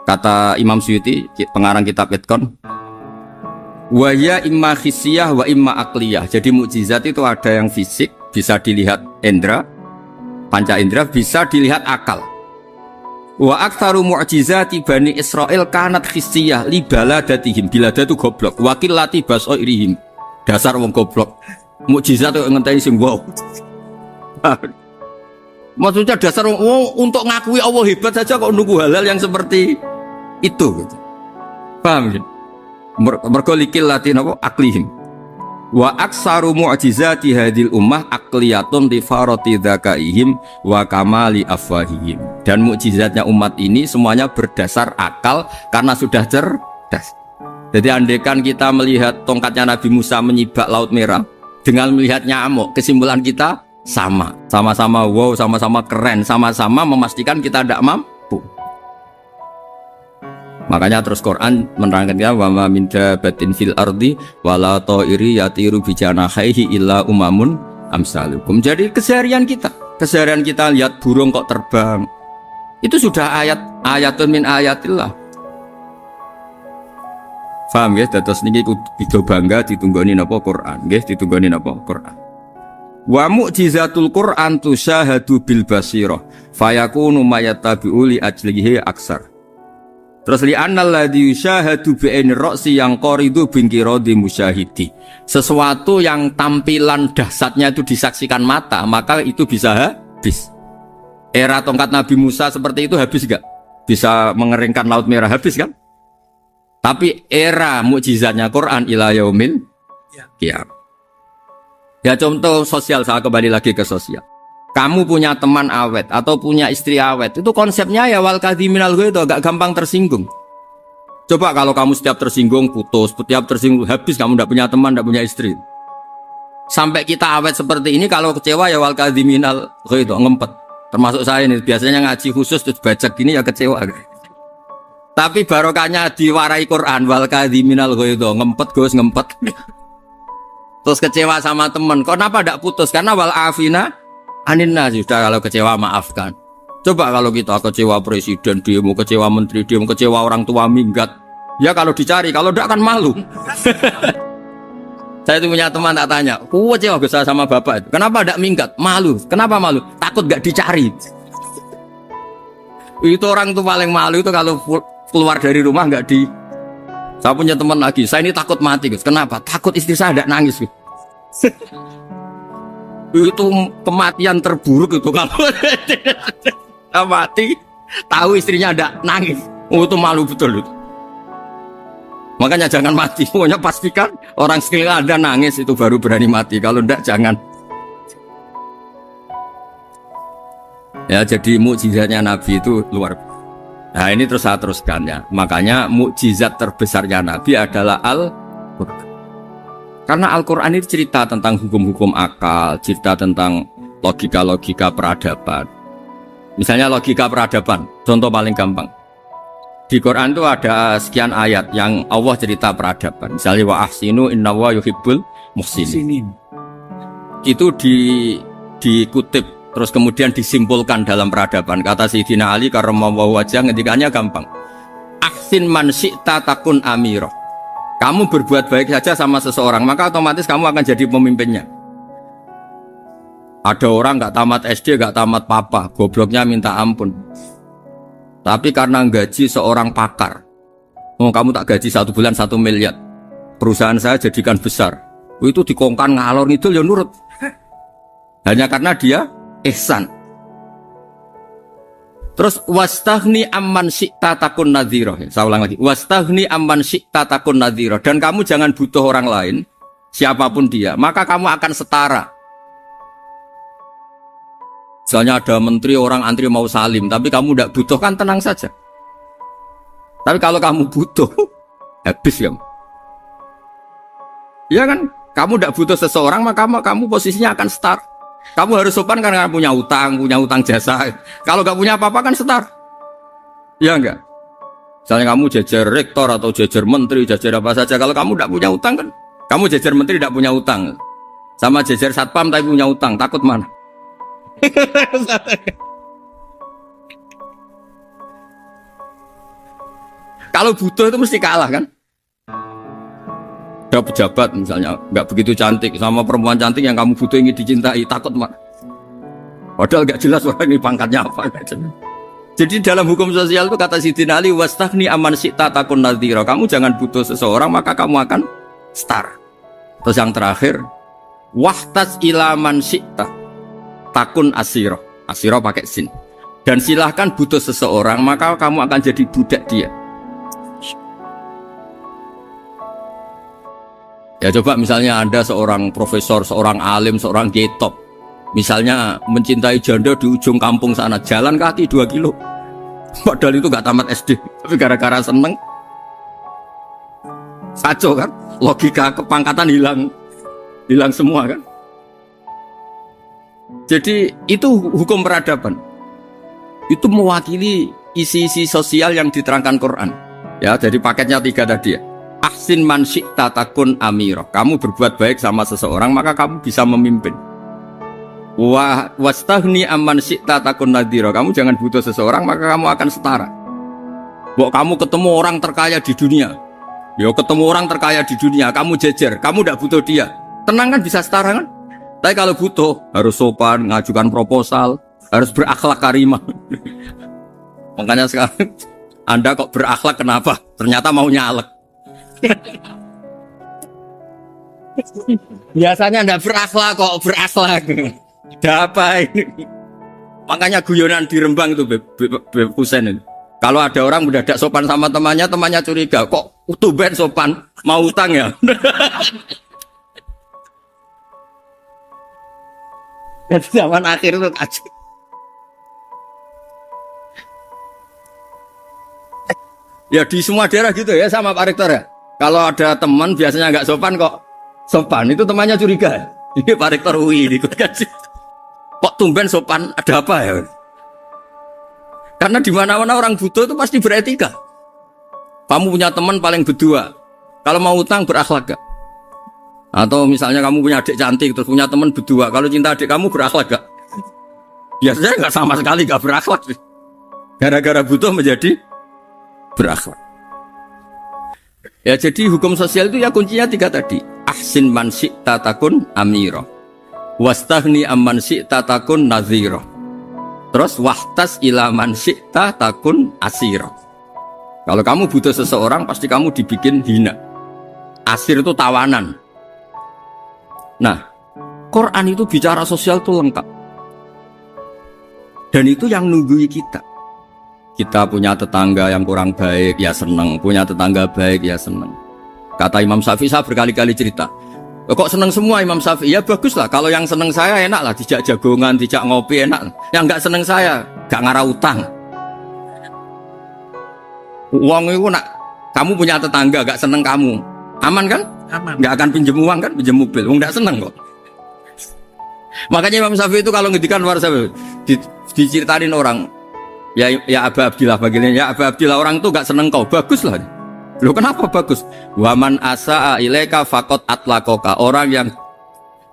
kata Imam Suyuti, pengarang kitab Itqan. Wa ya imma khissiyah wa imma aqliyah. Jadi mukjizat itu ada yang fisik, bisa dilihat indra, panca indra, bisa dilihat akal. Wa aktsaru mu'jizati Bani Israil kanat khissiyah li baladatihim. Bilada itu goblok, wakilati basairihim. Dasar wong goblok. Mukjizat itu ngenteni sing wow. Maksudnya dasar wong untuk ngakui Allah hebat saja kok nunggu hal-hal yang seperti itu gitu. Paham ya? Mergo likil latin apa aklihim. Wa aksaru mu'jizati hadil ummah akliyatun li farati dzakaihim wa kamali afwahihim. Dan mukjizatnya umat ini semuanya berdasar akal karena sudah cerdas. Jadi andaikan kita melihat tongkatnya Nabi Musa menyibak Laut Merah dengan melihat nyamuk, kesimpulan kita sama-sama wow, sama-sama keren, sama-sama memastikan kita tidak mampu. Makanya terus Quran menerangkan ya wa ma min dabatin fil ardi wala ta'iri yatiru bi janahihi illa umamun amsalukum. Jadi keseharian kita lihat burung kok terbang. Itu sudah ayatun min ayatillah. Paham ya? Dados niki kudu bangga ditunggoni napa Quran, nggih ditunggoni napa Quran. Wa mu'jizatul Quran tusyahadu bil basirah fayakunu mayatabi'u li ajlihi aksar. Terus li annal ladzi yusyahadu bi aini ra'si yang qaridu bingkiradi musyahidi. Sesuatu yang tampilan dahsyatnya itu disaksikan mata, maka itu bisa habis. Era tongkat Nabi Musa seperti itu habis enggak? Bisa mengeringkan laut merah, habis kan? Tapi era mukjizatnya Quran ila yaumil qiyamah. Ya contoh sosial, saya kembali lagi ke sosial. Kamu punya teman awet atau punya istri awet, itu konsepnya ya wal kadhiminal ghaidh, agak gampang tersinggung. Coba kalau kamu setiap tersinggung putus, setiap tersinggung habis, kamu tidak punya teman, tidak punya istri. Sampai kita awet seperti ini, kalau kecewa ya wal kadhiminal ghaidh, ngempet. Termasuk saya ini, biasanya ngaji khusus terus baca gini ya kecewa. Tapi barokahnya diwarai Quran wal kadhiminal ghaidh, ngempet Gus, ngempet. Terus kecewa sama teman, kenapa tidak putus? Karena wal afina aninna, sudah kalau kecewa maafkan. Coba kalau kita kecewa presiden demo, kecewa menteri demo, kecewa orang tua minggat, ya kalau dicari, kalau tidak kan malu. Saya itu punya teman tak tanya, kecewa Gus sama bapak itu, kenapa tidak minggat? Malu. Kenapa malu? Takut gak dicari. Itu orang tuh paling malu itu kalau keluar dari rumah nggak di. Saya punya teman lagi, saya ini takut mati Gus. Kenapa? Takut istri saya tidak nangis Gus. Itu kematian terburuk itu kalau mati tahu istrinya ada nangis, itu malu betul itu. Makanya jangan mati, pokoknya pastikan orang sekeliling Anda nangis itu baru berani mati, kalau enggak jangan. Ya jadi mukjizatnya Nabi itu luar biasa. Nah ini terus saya teruskan ya, makanya mukjizat terbesarnya Nabi adalah Al-Quran. Karena Al-Quran ini cerita tentang hukum-hukum akal, cerita tentang logika-logika peradaban. Misalnya logika peradaban, contoh paling gampang. Di Quran itu ada sekian ayat yang Allah cerita peradaban. Misalnya wa ahsinu innallaha yuhibbul muhsinin. Itu dikutip, terus kemudian disimpulkan dalam peradaban. Kata Sayyidina Ali karramallahu wajhah, ngendikannya gampang. Ahsin man syi'ta takun amirah. Kamu berbuat baik saja sama seseorang, maka otomatis kamu akan jadi pemimpinnya. Ada orang gak tamat SD, gak tamat papa, gobloknya minta ampun. Tapi karena gaji seorang pakar, kamu tak gaji 1 bulan 1 miliar, perusahaan saya jadikan besar. Itu dikongkan ngalor ngidul ya nurut. Hanya karena dia ihsan. Terus wastaghni amman syi'ta takun nadhira. Saya ulang lagi. Wastaghni amman syi'ta takun nadhira. Dan kamu jangan butuh orang lain, siapapun dia, maka kamu akan setara. Misalnya ada menteri, orang antri mau salim, tapi kamu tidak butuh, kan tenang saja. Tapi kalau kamu butuh, habis kamu. Ya kan? Kamu tidak butuh seseorang, maka kamu posisinya akan setara. Kamu harus sopan karena punya utang jasa. Kalau nggak punya apa-apa kan setar. Ya enggak? Misalnya kamu jajar rektor atau jajar menteri, jajar apa saja. Kalau kamu tidak punya utang kan, kamu jajar menteri tidak punya utang. Sama jajar satpam tapi punya utang, takut mana? Kalau butuh itu mesti kalah kan? Ada pejabat misalnya nggak begitu cantik sama perempuan cantik yang kamu butuh ingin dicintai, takut mak. Padahal nggak jelas orang ini pangkatnya apa. Jadi dalam hukum sosial itu kata Sayyidina Ali wastaghni amman syi'ta takun nadhira. Kamu jangan butuh seseorang maka kamu akan setara. Terus yang terakhir wahtas ila man syi'ta takun asira. Asira pakai sin. Dan silahkan butuh seseorang maka kamu akan jadi budak dia. Ya coba misalnya Anda seorang profesor, seorang alim, seorang getop, misalnya mencintai janda di ujung kampung sana, jalan kaki 2 kilo, padahal itu gak tamat SD, tapi gara-gara seneng, kacau kan, logika kepangkatan hilang semua kan. Jadi itu hukum peradaban. Itu mewakili isi-isi sosial yang diterangkan Quran. Ya, jadi paketnya 3 tadi ya. Ahsin man syi'ta takun amira. Kamu berbuat baik sama seseorang maka kamu bisa memimpin. Wastaghni amman syi'ta takun nadhira. Kamu jangan butuh seseorang maka kamu akan setara. Mbok kamu ketemu orang terkaya di dunia. Ya ketemu orang terkaya di dunia, kamu jejer, kamu tidak butuh dia. Tenang kan bisa setara kan? Tapi kalau butuh harus sopan, ngajukan proposal, harus berakhlak karimah. Makanya sekarang Anda kok berakhlak kenapa? Ternyata mau nyalek. Biasanya Anda berakhlak kok berakhlak. Ada apa ini? Makanya guyonan di Rembang itu Beb Husain ini. Kalau ada orang mendadak sopan sama temannya, temannya curiga, kok tumben sopan, mau utang ya? Dan zaman akhir itu kacau. Ya di semua daerah gitu ya sama Pak Rektor ya. Kalau ada teman biasanya nggak sopan kok sopan, itu temannya curiga. Ini Pak Rektor UI ikut kasih. Kok tumben sopan, ada apa ya? Karena di mana-mana orang butuh itu pasti beretika. Kamu punya teman paling berdua, kalau mau utang berakhlak gak? Atau misalnya kamu punya adik cantik terus punya teman berdua, kalau cinta adik kamu berakhlak gak? Biasanya nggak sama sekali gak berakhlak. Gara-gara butuh menjadi berakhlak. Ya jadi hukum sosial itu ya kuncinya 3 tadi. Ahsin man syi'ta takun amira. Wastaghni amman syi'ta takun nadhira. Terus wahtas ila man syi'ta takun asira. Kalau kamu butuh seseorang pasti kamu dibikin hina. Asir itu tawanan. Nah, Quran itu bicara sosial itu lengkap. Dan itu yang nunggui kita. Kita punya tetangga yang kurang baik, ya seneng. Punya tetangga baik, ya seneng. Kata Imam Syafi'i, saya berkali-kali cerita. Kok seneng semua Imam Syafi'i? Ya bagus lah. Kalau yang seneng saya enak lah. Dijak jagongan, dijak ngopi enak. Yang nggak seneng saya, gak ngarah utang. Uang itu nak, kamu punya tetangga gak seneng kamu. Aman kan? Aman. Gak akan pinjem uang kan, pinjem mobil. Uang gak seneng kok. Makanya Imam Syafi'i itu kalau ngedikan luar Syafi'i diceritain orang, ya Aba Abdillah bagiannya, ya Aba Abdillah orang itu gak seneng kau, bagus lah. Loh kenapa bagus? Waman asa'a ilaika faqad atlaqaka. Orang yang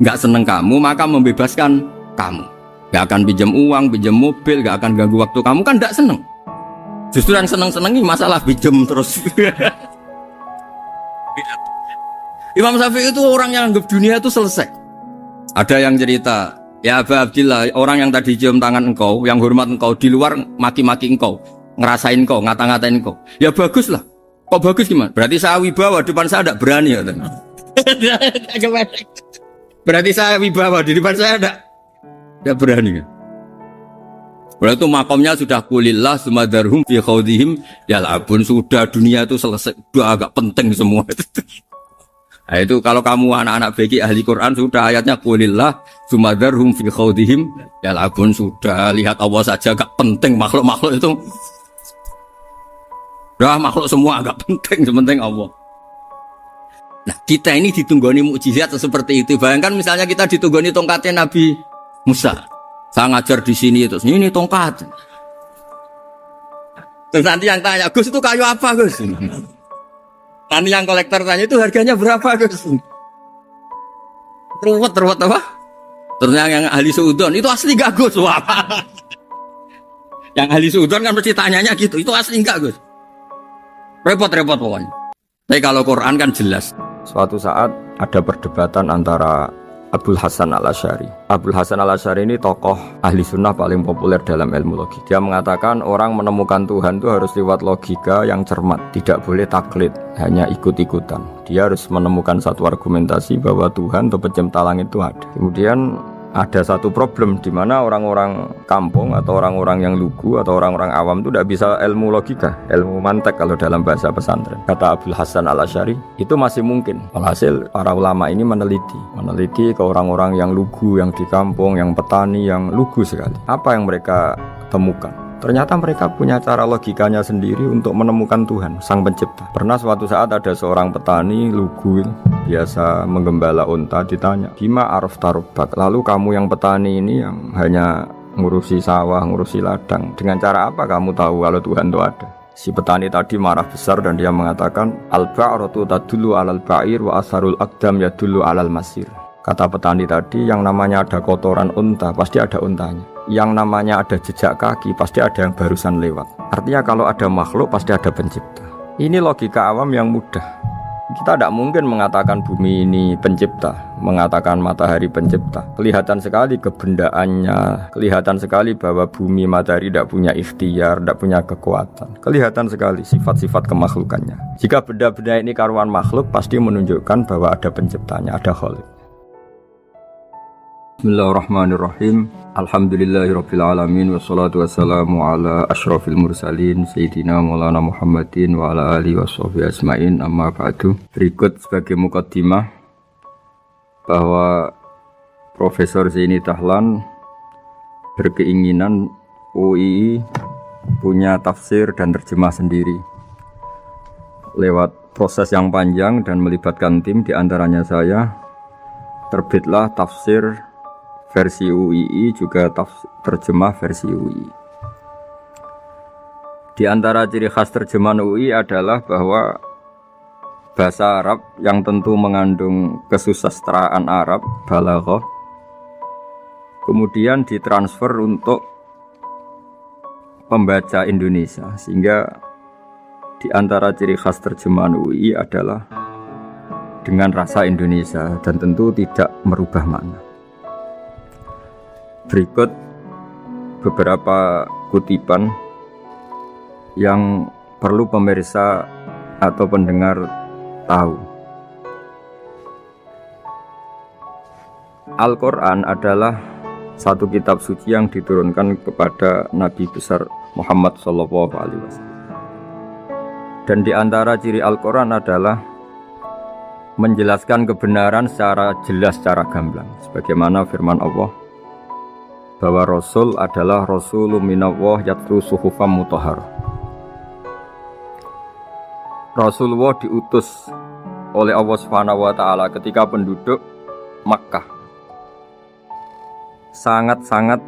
gak seneng kamu maka membebaskan kamu. Gak akan pinjam uang, pinjam mobil, gak akan ganggu waktu kamu, kan gak seneng. Justru yang seneng-senengi masalah pinjam terus. Imam Syafi'i itu orang yang anggap dunia itu selesai. Ada yang cerita, ya Aba Abdillah, orang yang tadi cium tangan engkau, yang hormat engkau, di luar maki-maki engkau, ngerasain engkau, ngata-ngatain engkau. Ya bagus lah. Kok bagus gimana? Berarti saya wibawa, depan saya tidak berani ya. Berarti saya wibawa, di depan saya tidak berani ya. Berarti itu makomnya sudah kulillah sumadarhum fi khawdihim yal'abun. Sudah dunia itu selesai, sudah agak penting semua. Nah itu kalau kamu anak-anak beki ahli Quran sudah ayatnya kulillah sumadarhum fi khawdihim yal'abun. Sudah lihat Allah saja agak penting, makhluk-makhluk itu. Dah makhluk semua agak penting, sepenting Allah. Nah kita ini ditunggoni mukjizat seperti itu. Bayangkan misalnya kita ditunggoni tongkatnya Nabi Musa. Saya ngajar di sini terus ini tongkat. Terus nanti yang tanya, Gus itu kayu apa Gus? Nanti yang kolektor tanya itu harganya berapa Gus? Ruwet apa? Terus yang ahli suudon itu asli gak Gus? Wah. Yang ahli suudon kan mesti tanyanya gitu, itu asli enggak Gus? Repot-repot pokoknya. Tapi kalau Quran kan jelas. Suatu saat ada perdebatan antara Abul Hasan Al-Asy'ari. Abul Hasan Al-Asy'ari ini tokoh ahli sunnah paling populer dalam ilmu logika. Dia mengatakan orang menemukan Tuhan itu harus lewat logika yang cermat, tidak boleh taklid, hanya ikut-ikutan. Dia harus menemukan satu argumentasi bahwa Tuhan atau pencipta langit itu ada. Kemudian ada satu problem di mana orang-orang kampung atau orang-orang yang lugu atau orang-orang awam itu tidak bisa ilmu logika, ilmu mantek kalau dalam bahasa pesantren. Kata Abul Hasan Al-Asy'ari, itu masih mungkin. Alhasil para ulama ini meneliti ke orang-orang yang lugu, yang di kampung, yang petani, yang lugu sekali. Apa yang mereka temukan? Ternyata mereka punya cara logikanya sendiri untuk menemukan Tuhan, Sang Pencipta. Pernah suatu saat ada seorang petani lugu biasa menggembala unta, ditanya, "Bima araf tarubbak?" Lalu kamu yang petani ini yang hanya ngurusi sawah, ngurusi ladang, dengan cara apa kamu tahu kalau Tuhan itu ada? Si petani tadi marah besar dan dia mengatakan, "Al-ba'ratu tadullu 'alal ba'ir wa asharul aqdam yadullu 'alal masir." Kata petani tadi, yang namanya ada kotoran unta, pasti ada untanya. Yang namanya ada jejak kaki, pasti ada yang barusan lewat. Artinya kalau ada makhluk, pasti ada pencipta. Ini logika awam yang mudah. Kita tidak mungkin mengatakan bumi ini pencipta, mengatakan matahari pencipta. Kelihatan sekali kebendaannya, kelihatan sekali bahwa bumi matahari tidak punya ikhtiar, tidak punya kekuatan. Kelihatan sekali sifat-sifat kemakhlukannya. Jika benda-benda ini karuan makhluk, pasti menunjukkan bahwa ada penciptanya, ada khalik. Bismillahirrahmanirrahim. Alhamdulillahirabbil alamin wassalatu wassalamu ala asyrafil mursalin sayyidina Maulana Muhammadin wa ala alihi washabihi ajmain. Amma ba'du. Berikut sebagai mukaddimah bahwa Profesor Zaini Dahlan berkeinginan UII punya tafsir dan terjemah sendiri. Lewat proses yang panjang dan melibatkan tim, di antaranya saya, terbitlah tafsir versi UII, juga terjemah versi UII. Di antara ciri khas terjemahan UI adalah bahwa bahasa Arab yang tentu mengandung kesusastraan Arab, balaghah, kemudian ditransfer untuk pembaca Indonesia, sehingga di antara ciri khas terjemahan UI adalah dengan rasa Indonesia dan tentu tidak merubah makna. Berikut beberapa kutipan yang perlu pemirsa atau pendengar tahu. Al-Quran adalah satu kitab suci yang diturunkan kepada Nabi besar Muhammad SAW. Dan di antara ciri Al-Quran adalah menjelaskan kebenaran secara jelas, secara gamblang. Sebagaimana firman Allah, bahwa Rasul adalah Rasulun minallah yatlu suhufam mutahharah. Rasulullah diutus oleh Allah Subhanahu wa taala ketika penduduk Makkah sangat-sangat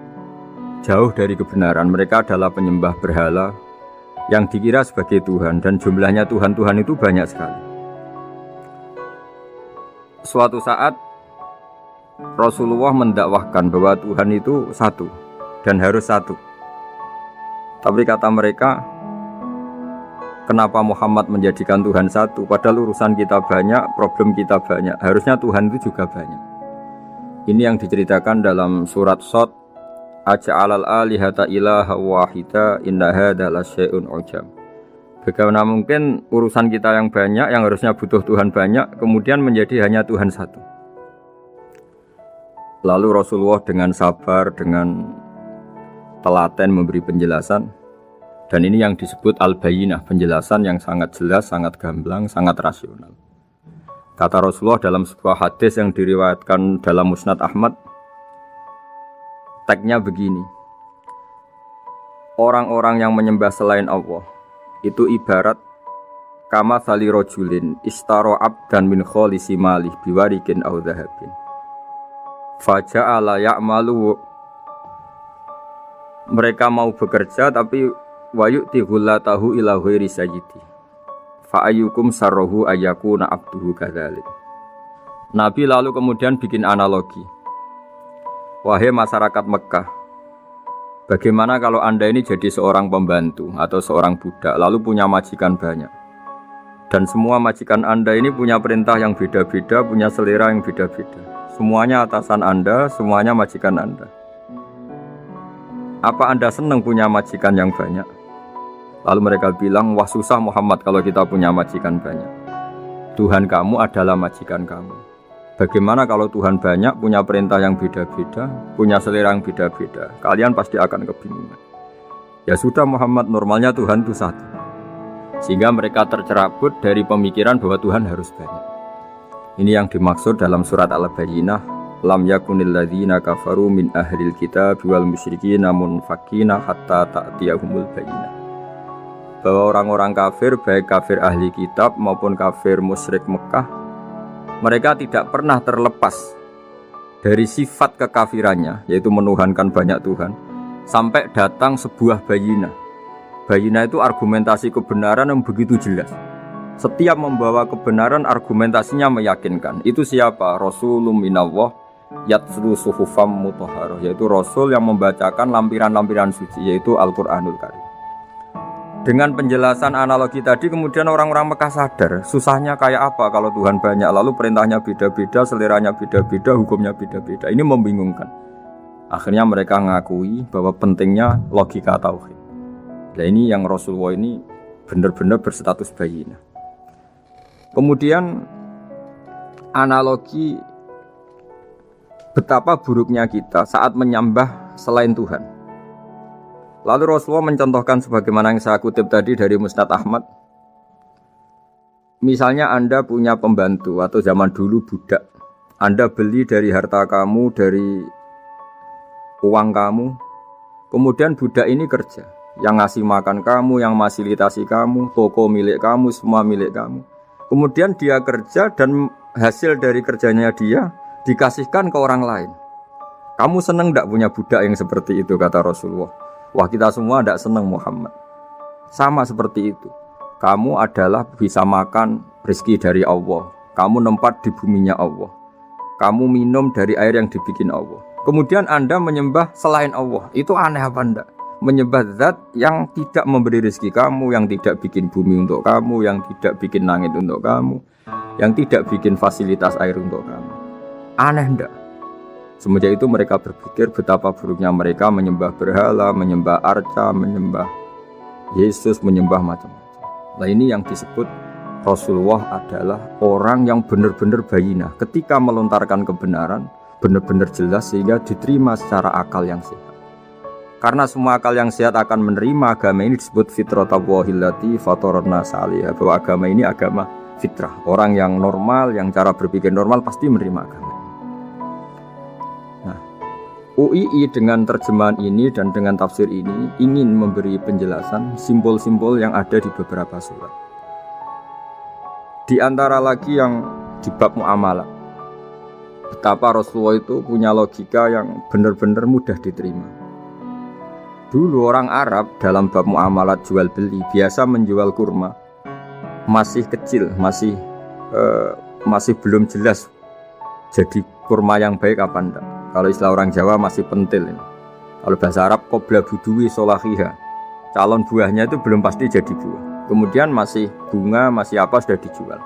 jauh dari kebenaran. Mereka adalah penyembah berhala yang dikira sebagai Tuhan, dan jumlahnya Tuhan-Tuhan itu banyak sekali. Suatu saat Rasulullah mendakwahkan bahwa Tuhan itu satu dan harus satu. Tapi kata mereka, kenapa Muhammad menjadikan Tuhan satu? Padahal urusan kita banyak, problem kita banyak. Harusnya Tuhan itu juga banyak. Ini yang diceritakan dalam surat Shad, Aja'alal alihata ilaha wahida inna hadza lasyai'un ujab. Bagaimana mungkin urusan kita yang banyak, yang harusnya butuh Tuhan banyak, kemudian menjadi hanya Tuhan satu? Lalu Rasulullah dengan sabar, dengan telaten memberi penjelasan. Dan ini yang disebut al-bayyinah, penjelasan yang sangat jelas, sangat gamblang, sangat rasional. Kata Rasulullah dalam sebuah hadis yang diriwayatkan dalam Musnad Ahmad, tagnya begini: orang-orang yang menyembah selain Allah itu ibarat kama sali rojulin istaro abdan min kholisi malih biwarikin au dhahabin faja'ala ya'malu. Mereka mau bekerja tapi wayu'ti ghullatahu ila ghairi sayyidi fa ayyukum sarruhu ayyakuna abduhu kadzalik. Nabi lalu kemudian bikin analogi, wahai masyarakat Mekah, bagaimana kalau Anda ini jadi seorang pembantu atau seorang budak, lalu punya majikan banyak, dan semua majikan Anda ini punya perintah yang beda-beda, punya selera yang beda-beda. Semuanya atasan Anda, semuanya majikan Anda. Apa Anda senang punya majikan yang banyak? Lalu mereka bilang, wah susah Muhammad kalau kita punya majikan banyak. Tuhan kamu adalah majikan kamu. Bagaimana kalau Tuhan banyak, punya perintah yang beda-beda, punya selera yang beda-beda? Kalian pasti akan kebingungan. Ya sudah Muhammad, normalnya Tuhan itu satu. Sehingga mereka tercerabut dari pemikiran bahwa Tuhan harus banyak. Ini yang dimaksud dalam surat Al-Bayyinah, lam yakunil ladzina kafaru min ahlil kitab wal musyrikin munfakina hatta ta'tiyahumul bayyinah. Bahwa orang-orang kafir, baik kafir ahli kitab maupun kafir musyrik Mekah, mereka tidak pernah terlepas dari sifat kekafirannya, yaitu menuhankan banyak Tuhan, sampai datang sebuah bayinah. Bayinah itu argumentasi kebenaran yang begitu jelas. Setiap membawa kebenaran, argumentasinya meyakinkan. Itu siapa? Rasulun minallah yatlu suhufam mutahharah, yaitu Rasul yang membacakan lampiran-lampiran suci, yaitu Al-Quranul Karim. Dengan penjelasan analogi tadi, kemudian orang-orang Mekah sadar susahnya kayak apa kalau Tuhan banyak, lalu perintahnya beda-beda, seleranya beda-beda, hukumnya beda-beda. Ini membingungkan. Akhirnya mereka mengakui bahwa pentingnya logika tauhid. Nah ini yang Rasulullah ini benar-benar berstatus bayinah. Kemudian analogi betapa buruknya kita saat menyembah selain Tuhan. Lalu Rasulullah mencontohkan sebagaimana yang saya kutip tadi dari Musnad Ahmad. Misalnya Anda punya pembantu atau zaman dulu budak. Anda beli dari harta kamu, dari uang kamu. Kemudian budak ini kerja. Yang ngasih makan kamu, yang fasilitasi kamu, toko milik kamu, semua milik kamu. Kemudian dia kerja dan hasil dari kerjanya dia dikasihkan ke orang lain. Kamu senang tidak punya budak yang seperti itu, kata Rasulullah. Wah, kita semua tidak senang Muhammad. Sama seperti itu. Kamu adalah bisa makan rezeki dari Allah. Kamu nempat di buminya Allah. Kamu minum dari air yang dibikin Allah. Kemudian Anda menyembah selain Allah. Itu aneh apa enggak? Menyembah zat yang tidak memberi rezeki kamu, yang tidak bikin bumi untuk kamu, yang tidak bikin langit untuk kamu, yang tidak bikin fasilitas air untuk kamu. Aneh enggak? Semenjak itu mereka berpikir betapa buruknya mereka menyembah berhala, menyembah arca, menyembah Yesus, menyembah macam-macam. Nah ini yang disebut Rasulullah adalah orang yang benar-benar bayinah. Ketika melontarkan kebenaran, benar-benar jelas sehingga diterima secara akal yang sehat. Karena semua akal yang sehat akan menerima agama ini disebut fitratallahi fatarana salihah, bahwa agama ini agama fitrah. Orang yang normal, yang cara berpikir normal pasti menerima agama. UII dengan terjemahan ini dan dengan tafsir ini ingin memberi penjelasan simbol-simbol yang ada di beberapa surat. Di antara lagi yang di bab muamalah, betapa Rasulullah itu punya logika yang benar-benar mudah diterima. Dulu orang Arab dalam bab muamalah jual beli biasa menjual kurma masih kecil, masih belum jelas jadi kurma yang baik apa enggak. Kalau istilah orang Jawa masih pentil ini. Kalau bahasa Arab qobla buduwi solahiha. Calon buahnya itu belum pasti jadi buah. Kemudian masih bunga, masih apa sudah dijual.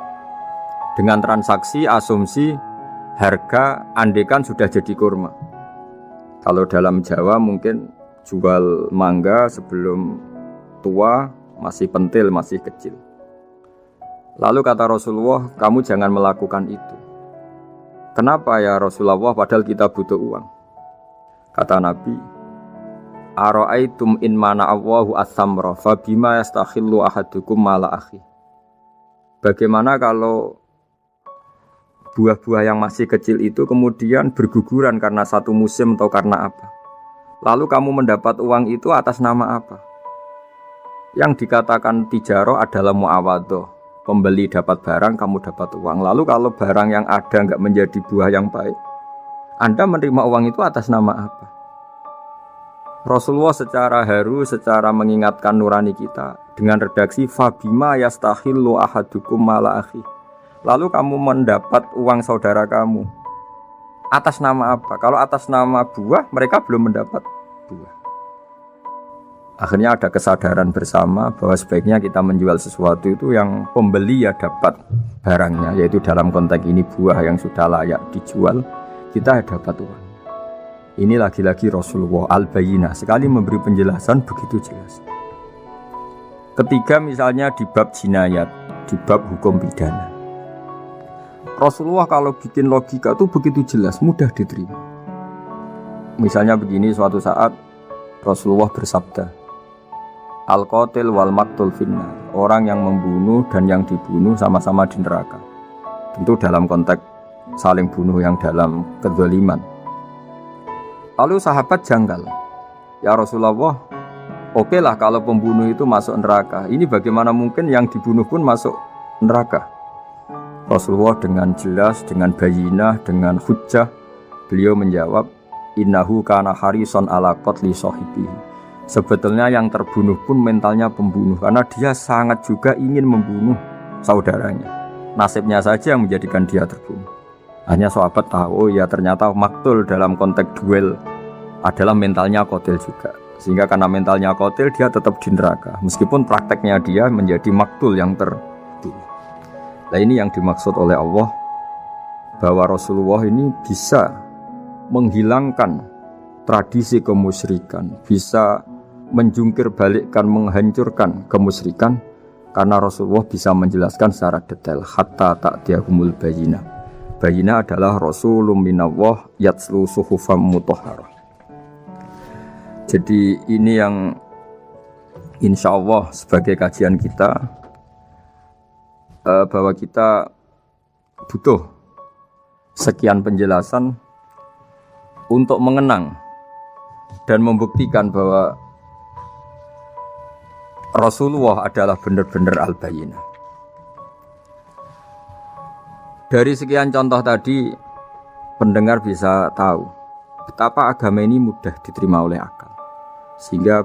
Dengan transaksi, asumsi, harga andekan sudah jadi kurma. Kalau dalam Jawa mungkin jual mangga sebelum tua masih pentil, masih kecil. Lalu kata Rasulullah, kamu jangan melakukan itu. Kenapa ya Rasulullah, padahal kita butuh uang? Kata Nabi, Ara'aitum in mana'awahu as-samra fa bima yastakhillu ahadukum mala akhi. Bagaimana kalau buah-buah yang masih kecil itu kemudian berguguran karena satu musim atau karena apa? Lalu kamu mendapat uang itu atas nama apa? Yang dikatakan tijaro adalah mu'awadhah. Pembeli dapat barang, kamu dapat uang. Lalu kalau barang yang ada enggak menjadi buah yang baik, Anda menerima uang itu atas nama apa? Rasulullah secara haru, secara mengingatkan nurani kita dengan redaksi fabima yastahillu ahadukum mala akhi. Lalu kamu mendapat uang saudara kamu atas nama apa? Kalau atas nama buah, mereka belum mendapat buah. Akhirnya ada kesadaran bersama bahwa sebaiknya kita menjual sesuatu itu yang pembeli ya dapat barangnya, yaitu dalam konteks ini buah yang sudah layak dijual, kita dapat uang. Ini lagi-lagi Rasulullah al-Bayyinah sekali memberi penjelasan begitu jelas. Ketiga misalnya di bab jinayat, di bab hukum pidana. Rasulullah kalau bikin logika itu begitu jelas, mudah diterima. Misalnya begini, suatu saat Rasulullah bersabda, Al-Qatil wal Maktul finnar. Orang yang membunuh dan yang dibunuh sama-sama di neraka. Tentu dalam konteks saling bunuh yang dalam kedzaliman. Lalu sahabat janggal, ya Rasulullah, oke lah kalau pembunuh itu masuk neraka. Ini bagaimana mungkin yang dibunuh pun masuk neraka? Rasulullah dengan jelas, dengan bayinah, dengan hujjah, beliau menjawab, innahu kana harisan ala qatli sahibihi. Sebetulnya yang terbunuh pun mentalnya pembunuh, karena dia sangat juga ingin membunuh saudaranya. Nasibnya saja yang menjadikan dia terbunuh. Hanya sahabat tahu, ya ternyata maktul dalam konteks duel adalah mentalnya qatil juga. Sehingga karena mentalnya qatil, dia tetap di neraka. Meskipun prakteknya dia menjadi maktul yang terbunuh. Nah ini yang dimaksud oleh Allah, bahwa Rasulullah ini bisa menghilangkan tradisi kemusyrikan, bisa menjungkir balikkan, menghancurkan kemusyrikan, karena Rasulullah bisa menjelaskan secara detail hatta ta'tiyahumul bayyinah. Bayyinah adalah Rasulun minallah yatslu suhufam mutahharah. Jadi ini yang insya Allah sebagai kajian kita, bahwa kita butuh sekian penjelasan untuk mengenang dan membuktikan bahwa Rasulullah adalah benar-benar al-bayyinah. Dari sekian contoh tadi, pendengar bisa tahu betapa agama ini mudah diterima oleh akal. Sehingga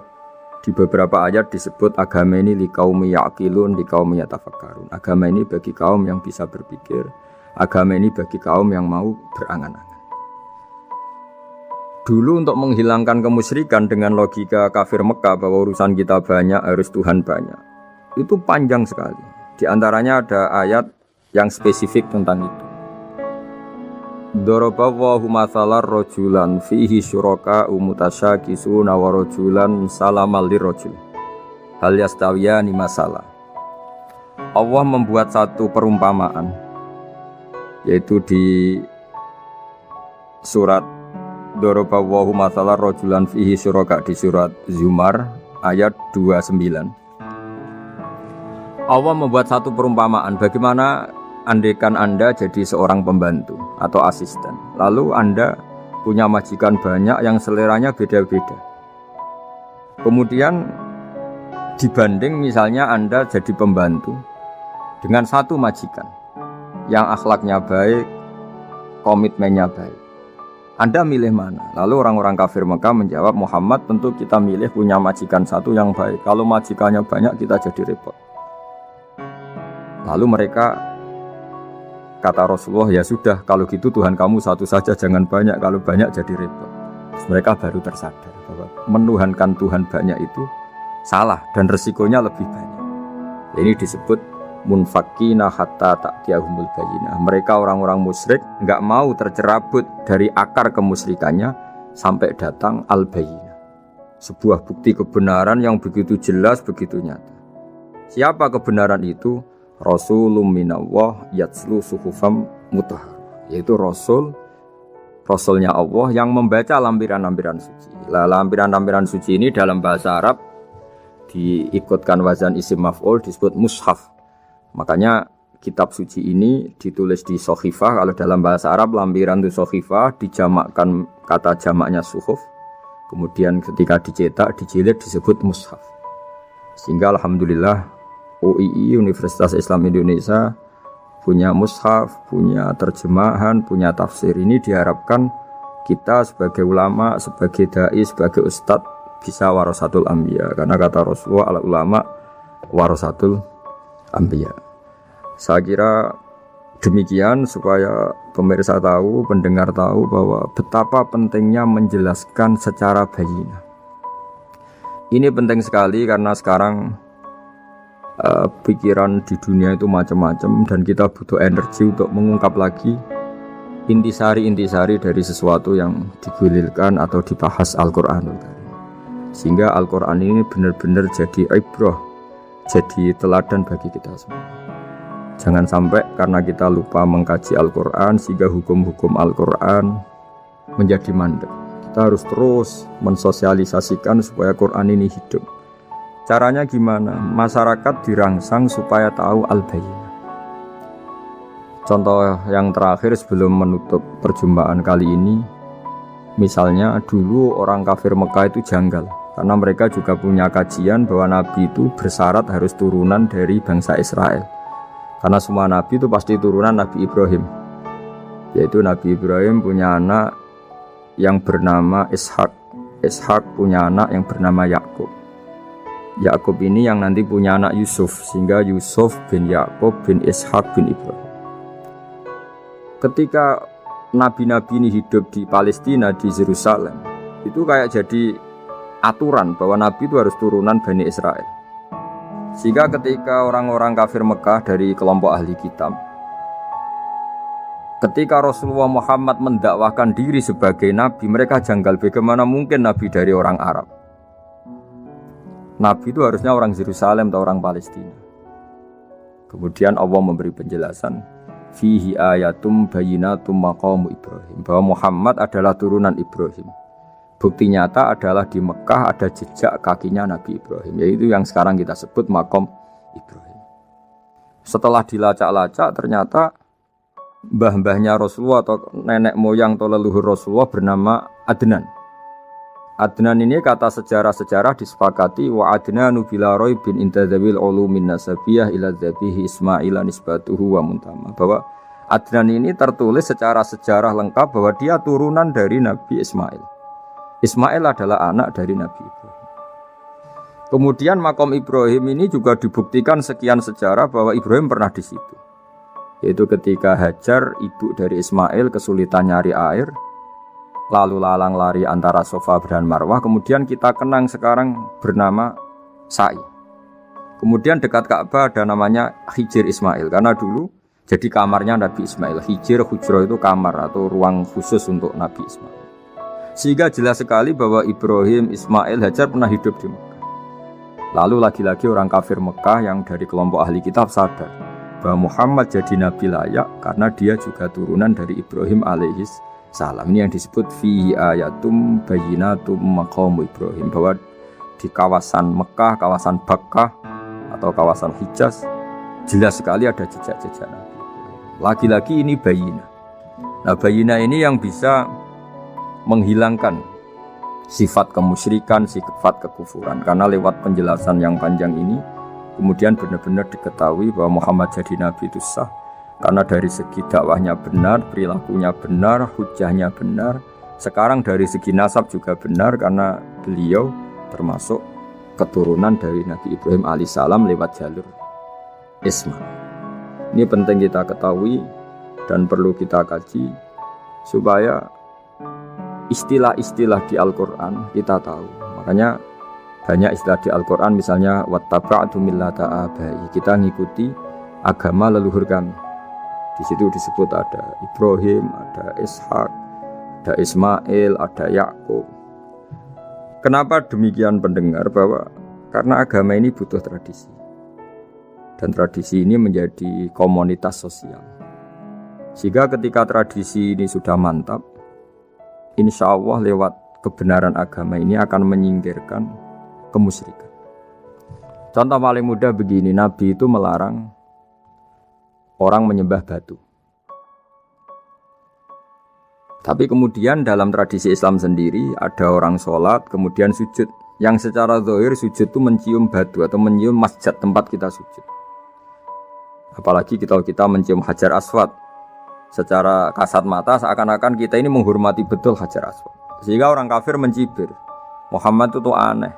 di beberapa ayat disebut agama ini liqaumi ya'qilun, liqaumi yatafakkarun. Agama ini bagi kaum yang bisa berpikir, agama ini bagi kaum yang mau berangan-angan. Dulu untuk menghilangkan kemusyrikan dengan logika kafir Mekah bahwa urusan kita banyak, harus Tuhan banyak, itu panjang sekali. Di antaranya ada ayat yang spesifik tentang itu. Daraballahu mathalan rajulan fihi syuraka mutasyakisuna wa rajulan salamal lirajul hal yastawiyani masalah. Allah membuat satu perumpamaan, yaitu di surat Daraballahu mathalan rajulan fihi syuraka, di surat Zumar ayat 29. Allah membuat satu perumpamaan, bagaimana andaikan Anda jadi seorang pembantu atau asisten, lalu Anda punya majikan banyak yang seleranya beda-beda. Kemudian dibanding misalnya Anda jadi pembantu dengan satu majikan yang akhlaknya baik, komitmennya baik. Anda milih mana? Lalu orang-orang kafir Mekah menjawab, Muhammad, tentu kita milih punya majikan satu yang baik. Kalau majikannya banyak kita jadi repot. Lalu mereka kata Rasulullah, ya sudah, kalau gitu Tuhan kamu satu saja, jangan banyak, kalau banyak jadi repot. Terus mereka baru tersadar bahwa menuhankan Tuhan banyak itu salah dan resikonya lebih banyak. Ini disebut munfakina hatta ta'tiyahumul bayyinah. Mereka orang-orang musyrik enggak mau tercerabut dari akar kemusyrikannya sampai datang al-bayyinah. Sebuah bukti kebenaran yang begitu jelas, begitu nyata. Siapa kebenaran itu? Rasulun minallah yatslu suhufam mutahharah, yaitu Rasulnya Allah yang membaca lampiran-lampiran suci. Lampiran-lampiran suci ini dalam bahasa Arab diikutkan wazan isim maf'ul disebut mushaf. Makanya kitab suci ini ditulis di sohifah. Kalau dalam bahasa Arab lampiran itu sohifah, dijamakkan kata jamaknya suhuf. Kemudian ketika dicetak, dijilid disebut mushaf. Sehingga alhamdulillah UII Universitas Islam Indonesia punya mushaf, punya terjemahan, punya tafsir. Ini diharapkan kita sebagai ulama, sebagai dai, sebagai ustadz bisa warasatul anbiya, karena kata Rasulullah al ulama warasatul anbiya. Saya kira demikian supaya pemirsa tahu, pendengar tahu bahwa betapa pentingnya menjelaskan secara bayyinah. Ini penting sekali karena sekarang pikiran di dunia itu macam-macam dan kita butuh energi untuk mengungkap lagi intisari-intisari dari sesuatu yang digulirkan atau dibahas Al-Qur'anul Karim. Sehingga Al-Qur'an ini benar-benar jadi ibrah, jadi teladan bagi kita semua. Jangan sampai karena kita lupa mengkaji Al-Qur'an sehingga hukum-hukum Al-Qur'an menjadi mandek. Kita harus terus mensosialisasikan supaya Qur'an ini hidup. Caranya gimana? Masyarakat dirangsang supaya tahu al-bayyinah. Contoh yang terakhir sebelum menutup perjumpaan kali ini, misalnya dulu orang kafir Mekah itu janggal karena mereka juga punya kajian bahwa Nabi itu bersyarat harus turunan dari bangsa Israel. Karena semua Nabi itu pasti turunan Nabi Ibrahim. Yaitu Nabi Ibrahim punya anak yang bernama Ishak. Ishak punya anak yang bernama Yakub. Yakub ini yang nanti punya anak Yusuf, sehingga Yusuf bin Yakub bin Ishak bin Ibrahim. Ketika nabi-nabi ini hidup di Palestina, di Yerusalem, itu kayak jadi aturan bahwa nabi itu harus turunan Bani Israel. Sehingga ketika orang-orang kafir Mekah dari kelompok ahli kitab, ketika Rasulullah Muhammad mendakwahkan diri sebagai nabi, mereka janggal, bagaimana mungkin nabi dari orang Arab. Nabi itu harusnya orang Yerusalem atau orang Palestina. Kemudian Allah memberi penjelasan, fihi ayatum bayinatum maqamu Ibrahim, bahwa Muhammad adalah turunan Ibrahim. Bukti nyata adalah di Mekah ada jejak kakinya Nabi Ibrahim, yaitu yang sekarang kita sebut maqam Ibrahim. Setelah dilacak-lacak ternyata mbah-mbahnya Rasulullah atau nenek moyang atau leluhur Rasulullah bernama Adnan. Adnan ini kata sejarah-sejarah disepakati wa Adnanu bila raibin intadzawil ulumin nasabiyah ila dzabihi Ismaila nisbatuhu wa muntama, bahwa Adnan ini tertulis secara sejarah lengkap bahwa dia turunan dari Nabi Ismail. Ismail adalah anak dari Nabi Ibrahim. Kemudian makom Ibrahim ini juga dibuktikan sekian sejarah bahwa Ibrahim pernah di situ. Yaitu ketika Hajar, ibu dari Ismail, kesulitan nyari air, lalu lalang lari antara Safa dan Marwah. Kemudian kita kenang sekarang bernama Sa'i. Kemudian dekat Ka'bah ada namanya Hijir Ismail, karena dulu jadi kamarnya Nabi Ismail. Hijir, hujro itu kamar atau ruang khusus untuk Nabi Ismail. Sehingga jelas sekali bahwa Ibrahim, Ismail, Hajar pernah hidup di Mekah. Lalu lagi-lagi orang kafir Mekah yang dari kelompok ahli kitab sadar bahwa Muhammad jadi nabi layak karena dia juga turunan dari Ibrahim alaihis salam. Ini yang disebut fi ayatum bayinatum maqamu Ibrahim, bahwa di kawasan Mekah, kawasan Bakkah atau kawasan Hijaz jelas sekali ada jejak-jejak Nabi. Lagi-lagi ini bayina. Nah, bayina ini yang bisa menghilangkan sifat kemusyrikan, sifat kekufuran, karena lewat penjelasan yang panjang ini kemudian benar-benar diketahui bahwa Muhammad jadi nabi itu sah. Karena dari segi dakwahnya benar, perilakunya benar, hujahnya benar. Sekarang dari segi nasab juga benar karena beliau termasuk keturunan dari Nabi Ibrahim alaihissalam lewat jalur Ismail. Ini penting kita ketahui dan perlu kita kaji supaya istilah-istilah di Al-Quran kita tahu. Makanya banyak istilah di Al-Quran, misalnya wattaba'tu millata abai, kita ngikuti agama leluhur kami. Di situ disebut ada Ibrahim, ada Ishak, ada Ismail, ada Yakub. Kenapa demikian pendengar? Bahwa karena agama ini butuh tradisi, dan tradisi ini menjadi komunitas sosial. Sehingga ketika tradisi ini sudah mantap, insya Allah lewat kebenaran agama ini akan menyingkirkan kemusyrikan. Contoh paling mudah begini, Nabi itu melarang orang menyembah batu. Tapi kemudian dalam tradisi Islam sendiri ada orang sholat kemudian sujud, yang secara zahir sujud itu mencium batu atau mencium masjid tempat kita sujud. Apalagi kita mencium Hajar Aswad, secara kasat mata seakan-akan kita ini menghormati betul Hajar Aswad. Sehingga orang kafir mencibir, Muhammad itu aneh.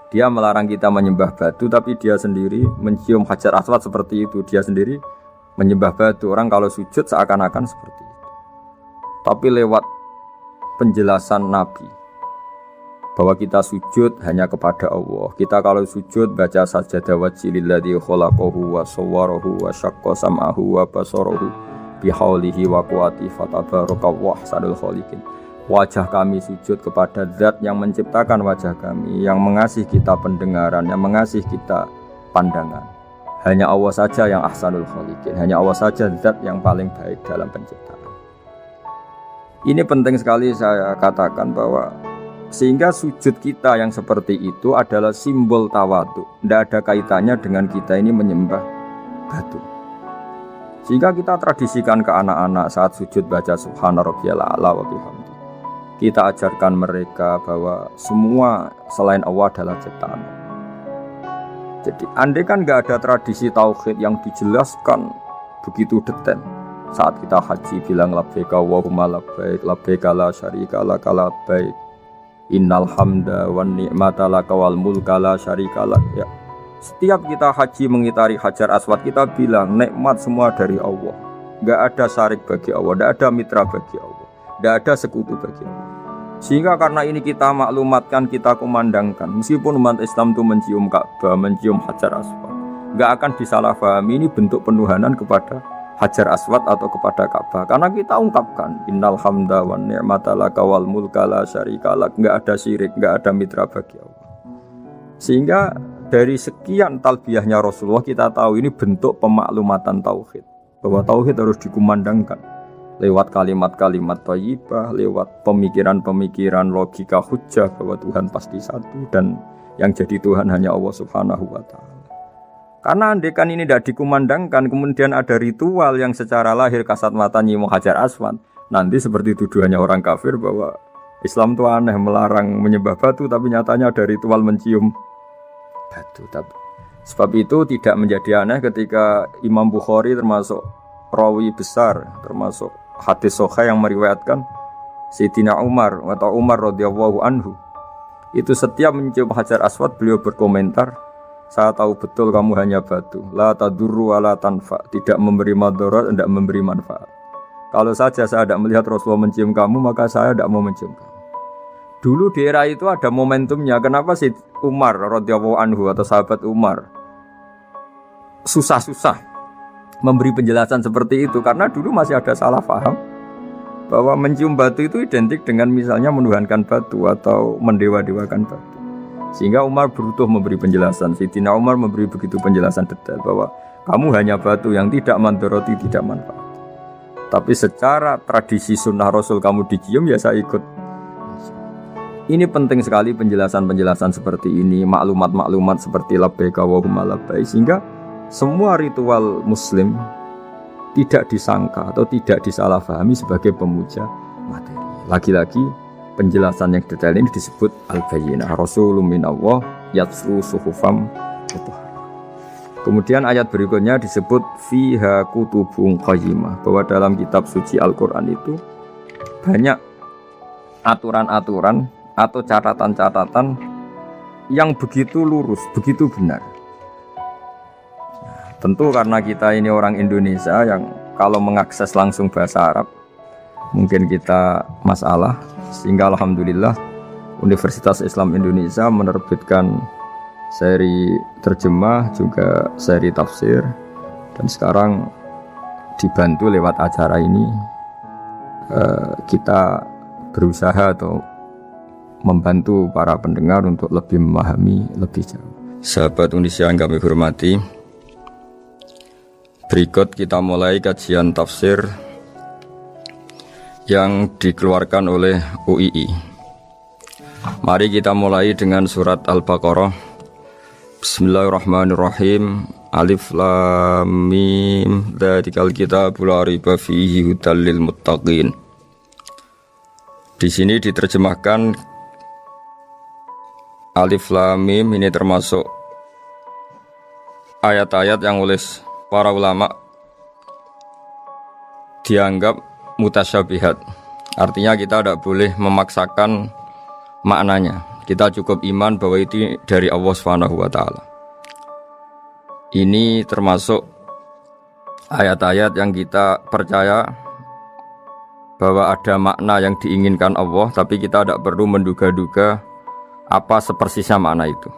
Dia melarang kita menyembah batu, tapi dia sendiri mencium Hajar Aswad seperti itu. Dia sendiri menyembah batu. Orang kalau sujud seakan-akan seperti itu. Tapi lewat penjelasan Nabi bahwa kita sujud hanya kepada Allah. Kita kalau sujud baca sajadah wajhililladzi khalaqahu wa sawwarahu wa syaqqa sam'ahu wa basarahu bihaulihi wa quwwati fatabarakallahu ahsanul khaliqin. Wajah kami sujud kepada zat yang menciptakan wajah kami, yang mengasih kita pendengaran, yang mengasih kita pandangan. Hanya Allah saja yang ahsanul khaliqin, hanya Allah saja zat yang paling baik dalam penciptaan. Ini penting sekali saya katakan, bahwa sehingga sujud kita yang seperti itu adalah simbol tawadhu. Tidak ada kaitannya dengan kita ini menyembah batu. Sehingga kita tradisikan ke anak-anak saat sujud baca subhana rabbiyal a'la wa bihamdi. Kita ajarkan mereka bahwa semua selain Allah adalah ciptaan. Jadi andai kan nggak ada tradisi tauhid yang dijelaskan begitu detail. Saat kita haji bilang labbaik Allahumma labbaik, labbaik la syarika lak labbaik. Innal hamda wan ni'mata laka wal mulka la syarika lak. Ya. Setiap kita haji mengitari Hajar Aswad kita bilang nikmat semua dari Allah. Enggak ada syarik bagi Allah, enggak ada mitra bagi Allah, enggak ada sekutu bagi Allah. Sehingga karena ini kita maklumatkan, kita kumandangkan. Meskipun umat Islam itu mencium Ka'bah, mencium Hajar Aswad, enggak akan disalahpahami ini bentuk penuhanan kepada Hajar Aswad atau kepada Ka'bah. Karena kita ungkapkan innal hamda wan ni'mata laka wal mulka la syarika lak. Enggak ada syirik, enggak ada mitra bagi Allah. Sehingga dari sekian talbiyahnya Rasulullah kita tahu ini bentuk pemaklumatan tauhid. Bahwa tauhid harus dikumandangkan lewat kalimat-kalimat thayyibah, lewat pemikiran-pemikiran logika hujjah bahwa Tuhan pasti satu dan yang jadi Tuhan hanya Allah Subhanahu wa taala. Karena andekan ini tidak dikumandangkan, kemudian ada ritual yang secara lahir kasat mata nyium Hajar Aswad, nanti seperti tuduhannya orang kafir bahwa Islam itu aneh melarang menyembah batu, tapi nyatanya ada ritual mencium batu. Sebab itu tidak menjadi aneh ketika Imam Bukhari termasuk rawi besar, termasuk hadis sahih yang meriwayatkan Sayyidina Umar atau Umar radhiyallahu anhu itu setiap mencium Hajar Aswad beliau berkomentar, saya tahu betul kamu hanya batu, la tadurru wa la tanfa, tidak memberi madarat, tidak memberi manfaat. Kalau saja saya tidak melihat Rasulullah mencium kamu, maka saya tidak mau mencium kamu. Dulu di era itu ada momentumnya. Kenapa sih Umar radhiyallahu anhu atau sahabat Umar susah-susah memberi penjelasan seperti itu? Karena dulu masih ada salah paham bahwa mencium batu itu identik dengan misalnya menuhankan batu atau mendewa-dewakan batu. Sehingga Umar berutuh memberi penjelasan. Sayyidina Umar memberi begitu penjelasan detail bahwa kamu hanya batu yang tidak mandoroti, tidak manfaat. Tapi secara tradisi sunnah Rasul kamu dicium, ya saya ikut. Ini penting sekali penjelasan-penjelasan seperti ini, maklumat-maklumat seperti labbaik Allahumma labbaik, sehingga semua ritual muslim tidak disangka atau tidak disalahpahami sebagai pemuja materi. Lagi-lagi penjelasan yang detail ini disebut al-bayyinah, Rasulun minallah yatslu suhufam mutahharah. Kemudian ayat berikutnya disebut fiha kutubun qayyimah, bahwa dalam kitab suci Al-Quran itu banyak aturan-aturan atau catatan-catatan yang begitu lurus, begitu benar. Nah, tentu karena kita ini orang Indonesia yang kalau mengakses langsung bahasa Arab mungkin kita masalah, sehingga alhamdulillah Universitas Islam Indonesia menerbitkan seri terjemah juga seri tafsir, dan sekarang dibantu lewat acara ini kita berusaha atau membantu para pendengar untuk lebih memahami lebih jauh. Sahabat Indonesia yang kami hormati, berikut kita mulai kajian tafsir yang dikeluarkan oleh UII. Mari kita mulai dengan surat Al-Baqarah. Bismillahirrahmanirrahim. Alif Lam Mim. Dzalikal kitabul la raiba fihi hudal lil muttaqin. Di sini diterjemahkan Alif Lam Mim, ini termasuk ayat-ayat yang oleh para ulama dianggap mutasyabihat. Artinya kita tidak boleh memaksakan maknanya. Kita cukup iman bahwa itu dari Allah Subhanahu wa taala. Ini termasuk ayat-ayat yang kita percaya bahwa ada makna yang diinginkan Allah, tapi kita tidak perlu menduga-duga apa sepersisnya makna itu.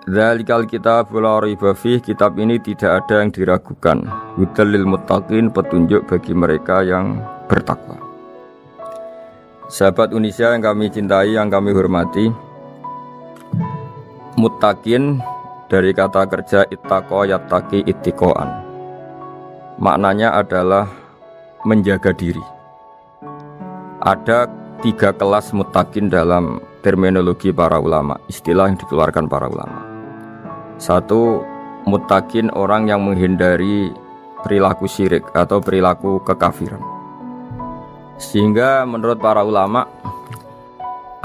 Dzalikal kitabul la raiba fihi, kitab ini tidak ada yang diragukan. Hudal lil muttaqin, petunjuk bagi mereka yang bertakwa. Sahabat Indonesia yang kami cintai, yang kami hormati, muttaqin dari kata kerja ittaqa yattaqi ittiqaan. Maknanya adalah menjaga diri. Ada 3 kelas muttaqin dalam terminologi para ulama, istilah yang dikeluarkan para ulama. 1, muttaqin orang yang menghindari perilaku syirik atau perilaku kekafiran. Sehingga menurut para ulama,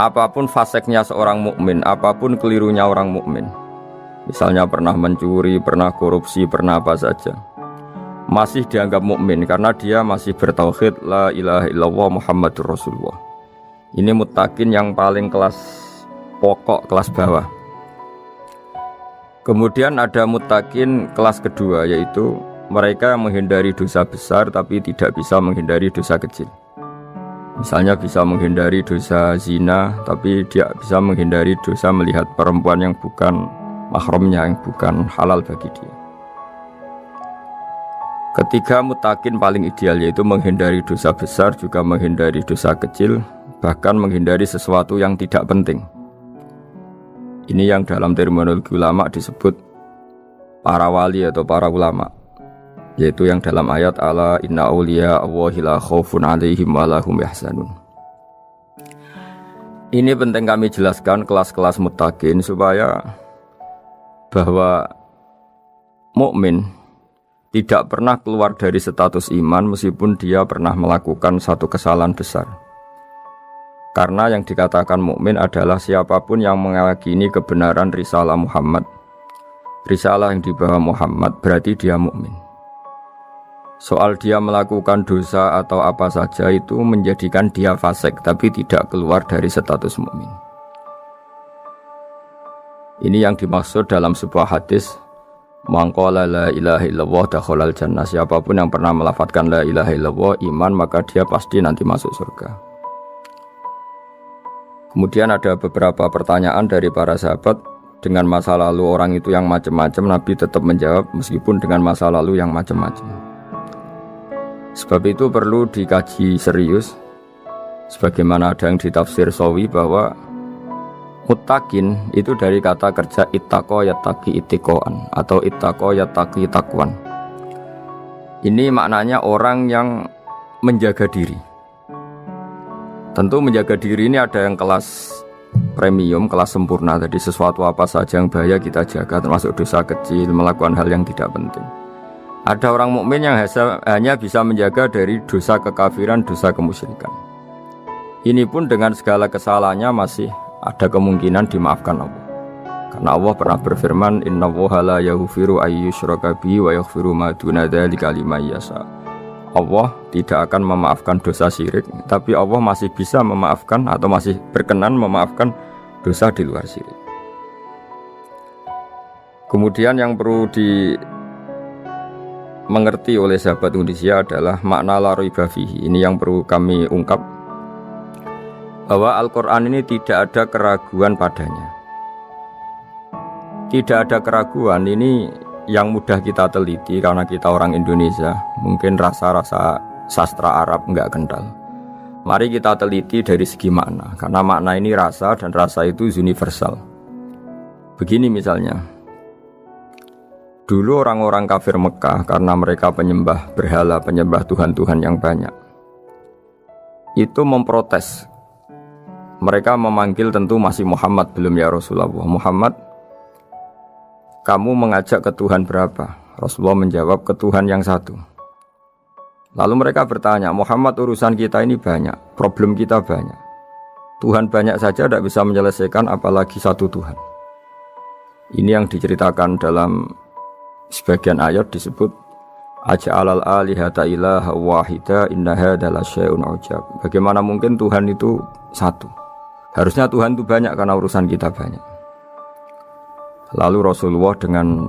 apapun faseknya seorang mukmin, apapun kelirunya orang mukmin, misalnya pernah mencuri, pernah korupsi, pernah apa saja, masih dianggap mukmin karena dia masih bertauhid la ilaha illallah Muhammadur Rasulullah. Ini muttaqin yang paling kelas pokok, kelas bawah. Kemudian ada muttaqin kelas kedua, yaitu mereka yang menghindari dosa besar tapi tidak bisa menghindari dosa kecil. Misalnya bisa menghindari dosa zina tapi dia bisa menghindari dosa melihat perempuan yang bukan mahramnya, yang bukan halal bagi dia. Ketiga muttaqin paling ideal yaitu menghindari dosa besar, juga menghindari dosa kecil, bahkan menghindari sesuatu yang tidak penting. Ini yang dalam terminologi ulama disebut para wali atau para ulama, yaitu yang dalam ayat ala inna awliya Allahi la khaufun alaihim wa lahum yahzanun. Ini penting kami jelaskan kelas-kelas muttaqin supaya bahwa mukmin tidak pernah keluar dari status iman meskipun dia pernah melakukan satu kesalahan besar. Karena yang dikatakan mukmin adalah siapapun yang meyakini kebenaran risalah Muhammad, risalah yang dibawa Muhammad, berarti dia mukmin. Soal dia melakukan dosa atau apa saja itu menjadikan dia fasik, tapi tidak keluar dari status mukmin. Ini yang dimaksud dalam sebuah hadis, man qala la ilaha illallah dakhalal jannah. Siapapun yang pernah melafadzkan la ilaha illallah iman, maka dia pasti nanti masuk surga. Kemudian ada beberapa pertanyaan dari para sahabat dengan masa lalu orang itu yang macam-macam, Nabi tetap menjawab meskipun dengan masa lalu yang macam-macam. Sebab itu perlu dikaji serius, sebagaimana ada yang ditafsir Sawi bahwa muttaqin itu dari kata kerja ittaqo yattaqi ittiqoan atau ittaqo yattaqi taqwan. Ini maknanya orang yang menjaga diri. Tentu menjaga diri ini ada yang kelas premium, kelas sempurna. Jadi sesuatu apa saja yang bahaya kita jaga, termasuk dosa kecil, melakukan hal yang tidak penting. Ada orang mukmin yang hanya bisa menjaga dari dosa kekafiran, dosa kemusyrikan. Ini pun dengan segala kesalahannya masih ada kemungkinan dimaafkan Allah. Karena Allah pernah berfirman, innallaha la yaghfiru ayyushraka bihi wa yaghfiru ma duna dzalika liman yasha. Allah tidak akan memaafkan dosa syirik, tapi Allah masih bisa memaafkan atau masih berkenan memaafkan dosa di luar syirik. Kemudian yang perlu dimengerti oleh sahabat Indonesia adalah makna la raiba fihi. Ini yang perlu kami ungkap, bahwa Al-Quran ini tidak ada keraguan padanya. Tidak ada keraguan ini yang mudah kita teliti karena kita orang Indonesia, mungkin rasa-rasa sastra Arab enggak kental. Mari kita teliti dari segi makna, karena makna ini rasa dan rasa itu universal. Begini misalnya, dulu orang-orang kafir Mekah karena mereka penyembah berhala, penyembah Tuhan-Tuhan yang banyak, itu memprotes. Mereka memanggil tentu masih Muhammad, belum ya Rasulullah. Muhammad, kamu mengajak ke Tuhan berapa? Rasulullah menjawab, ke Tuhan yang satu. Lalu mereka bertanya, Muhammad urusan kita ini banyak, problem kita banyak. Tuhan banyak saja tidak bisa menyelesaikan, apalagi satu Tuhan. Ini yang diceritakan dalam sebagian ayat disebut, Aja'alal alihata ilaha wahida inna hadza lasyai'un ujab. Bagaimana mungkin Tuhan itu satu? Harusnya Tuhan itu banyak karena urusan kita banyak. Lalu Rasulullah dengan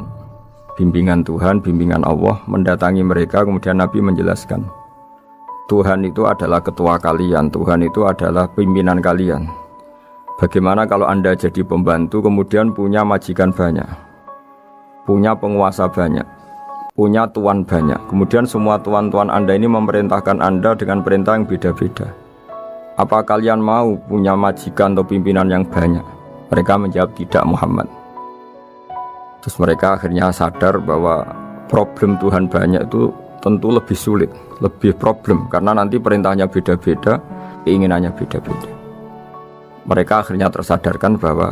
bimbingan Tuhan, bimbingan Allah mendatangi mereka, kemudian Nabi menjelaskan, Tuhan itu adalah ketua kalian, Tuhan itu adalah pimpinan kalian. Bagaimana kalau Anda jadi pembantu kemudian punya majikan banyak, punya penguasa banyak, punya tuan banyak, kemudian semua tuan-tuan Anda ini memerintahkan Anda dengan perintah yang beda-beda. Apa kalian mau punya majikan atau pimpinan yang banyak? Mereka menjawab tidak, Muhammad. Terus mereka akhirnya sadar bahwa problem Tuhan banyak itu tentu lebih sulit, lebih problem, karena nanti perintahnya beda-beda, keinginannya beda-beda. Mereka akhirnya tersadarkan bahwa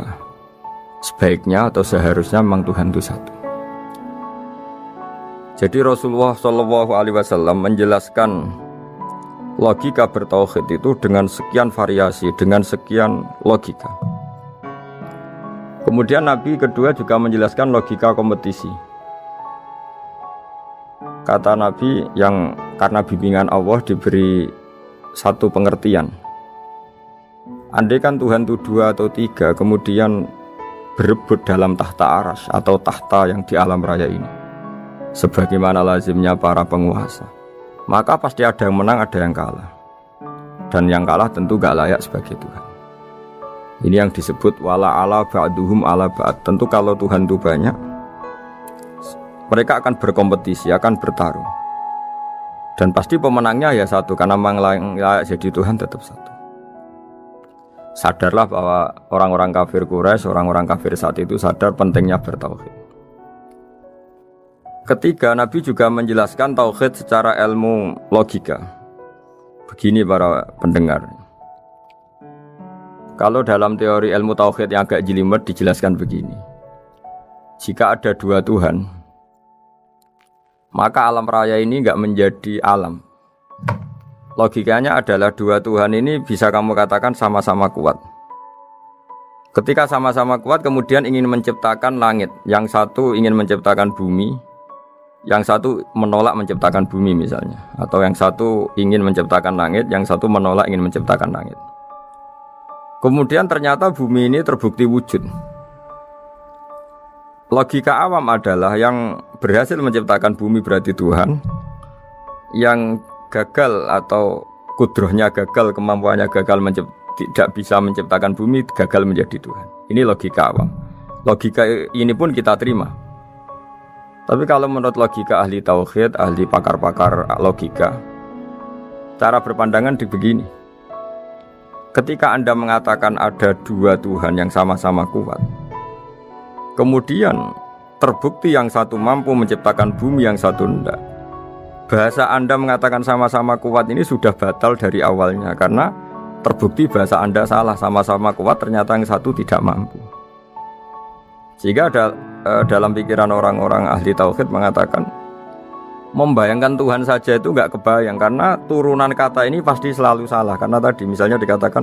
sebaiknya atau seharusnya memang Tuhan itu satu. Jadi Rasulullah Shallallahu Alaihi Wasallam menjelaskan logika bertauhid itu dengan sekian variasi, dengan sekian logika. Kemudian Nabi kedua juga menjelaskan logika kompetisi. Kata Nabi yang karena bimbingan Allah diberi satu pengertian. Andai kan Tuhan itu 2 atau 3 kemudian berebut dalam tahta arsy atau tahta yang di alam raya ini, sebagaimana lazimnya para penguasa, maka pasti ada yang menang, ada yang kalah. Dan yang kalah tentu gak layak sebagai Tuhan. Ini yang disebut wala ala ba'duhum ala ba'd. Tentu kalau Tuhan itu banyak, mereka akan berkompetisi, akan bertarung. Dan pasti pemenangnya ya satu, karena memang layak jadi Tuhan tetap satu. Sadarlah bahwa orang-orang kafir Quraisy, orang-orang kafir saat itu sadar pentingnya bertauhid. Ketiga, Nabi juga menjelaskan tauhid secara ilmu logika. Begini para pendengar. Kalau dalam teori ilmu tauhid yang agak jelimet dijelaskan begini. Jika ada 2 Tuhan, maka alam raya ini enggak menjadi alam. Logikanya adalah 2 Tuhan ini bisa kamu katakan sama-sama kuat. Ketika sama-sama kuat kemudian ingin menciptakan langit, yang satu ingin menciptakan bumi, yang satu menolak menciptakan bumi misalnya, atau yang satu ingin menciptakan langit, yang satu menolak ingin menciptakan langit. Kemudian ternyata bumi ini terbukti wujud. Logika awam adalah yang berhasil menciptakan bumi berarti Tuhan, yang gagal atau kudrohnya gagal, kemampuannya gagal tidak bisa menciptakan bumi, gagal menjadi Tuhan. Ini logika awam. Logika ini pun kita terima. Tapi kalau menurut logika ahli tauhid, ahli pakar-pakar logika, cara berpandangan begini. Ketika Anda mengatakan ada 2 Tuhan yang sama-sama kuat, kemudian terbukti yang satu mampu menciptakan bumi, yang satu tidak, bahasa Anda mengatakan sama-sama kuat ini sudah batal dari awalnya, karena terbukti bahasa Anda salah, sama-sama kuat ternyata yang satu tidak mampu. Sehingga dalam pikiran orang-orang ahli tauhid mengatakan membayangkan Tuhan saja itu enggak kebayang, karena turunan kata ini pasti selalu salah. Karena tadi misalnya dikatakan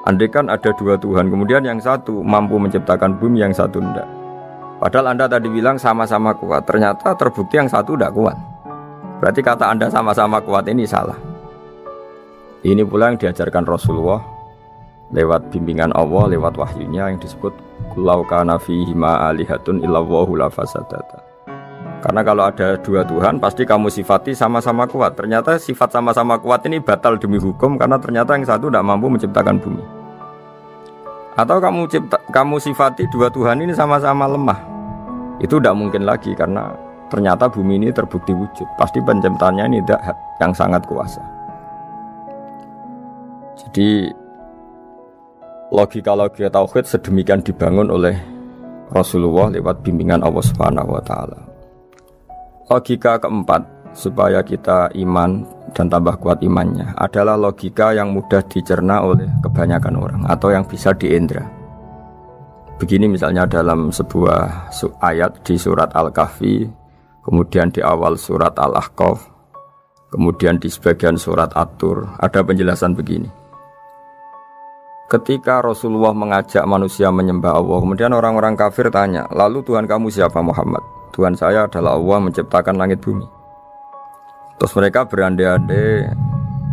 andai kan ada 2 Tuhan, kemudian yang satu mampu menciptakan bumi, yang satu tidak. Padahal Anda tadi bilang sama-sama kuat, ternyata terbukti yang satu tidak kuat. Berarti kata Anda sama-sama kuat ini salah. Ini pula yang diajarkan Rasulullah lewat bimbingan Allah, lewat wahyunya yang disebut Lau kana fihi ma alihatun illallahu la fasadata. Karena kalau ada 2 Tuhan pasti kamu sifati sama-sama kuat. Ternyata sifat sama-sama kuat ini batal demi hukum, karena ternyata yang satu tidak mampu menciptakan bumi. Atau kamu sifati 2 Tuhan ini sama-sama lemah. Itu tidak mungkin lagi, karena ternyata bumi ini terbukti wujud. Pasti penciptanya ini tidak yang sangat kuasa. Jadi logika-logika tauhid sedemikian dibangun oleh Rasulullah lewat bimbingan Allah Subhanahu wa taala. Logika keempat supaya kita iman dan tambah kuat imannya adalah logika yang mudah dicerna oleh kebanyakan orang atau yang bisa diindra. Begini misalnya dalam sebuah ayat di surat Al-Kahfi, kemudian di awal surat Al-Ahqaf, kemudian di sebagian surat At-Tur ada penjelasan begini. Ketika Rasulullah mengajak manusia menyembah Allah, kemudian orang-orang kafir tanya, lalu Tuhan kamu siapa Muhammad? Tuhan saya adalah Allah menciptakan langit bumi. Terus mereka berandai-andai,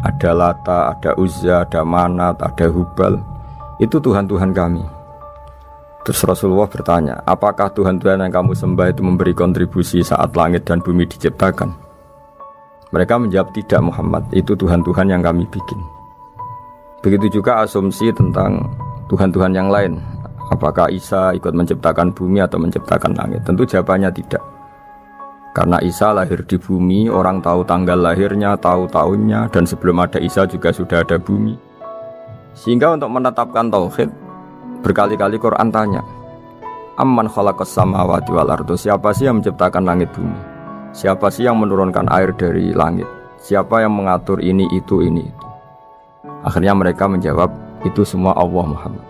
ada Lata, ada Uzza, ada Manat, ada Hubal. Itu Tuhan-Tuhan kami. Terus Rasulullah bertanya, apakah Tuhan-Tuhan yang kamu sembah itu memberi kontribusi saat langit dan bumi diciptakan? Mereka menjawab, tidak Muhammad, itu Tuhan-Tuhan yang kami bikin. Begitu juga asumsi tentang Tuhan-Tuhan yang lain. Apakah Isa ikut menciptakan bumi atau menciptakan langit? Tentu jawabannya tidak. Karena Isa lahir di bumi, orang tahu tanggal lahirnya, tahu tahunnya, dan sebelum ada Isa juga sudah ada bumi. Sehingga untuk menetapkan tauhid, berkali-kali Quran tanya, Amman khalaqas samawati wal ardu, siapa sih yang menciptakan langit bumi? Siapa sih yang menurunkan air dari langit? Siapa yang mengatur ini, itu, ini, itu? Akhirnya mereka menjawab, itu semua Allah Muhammad.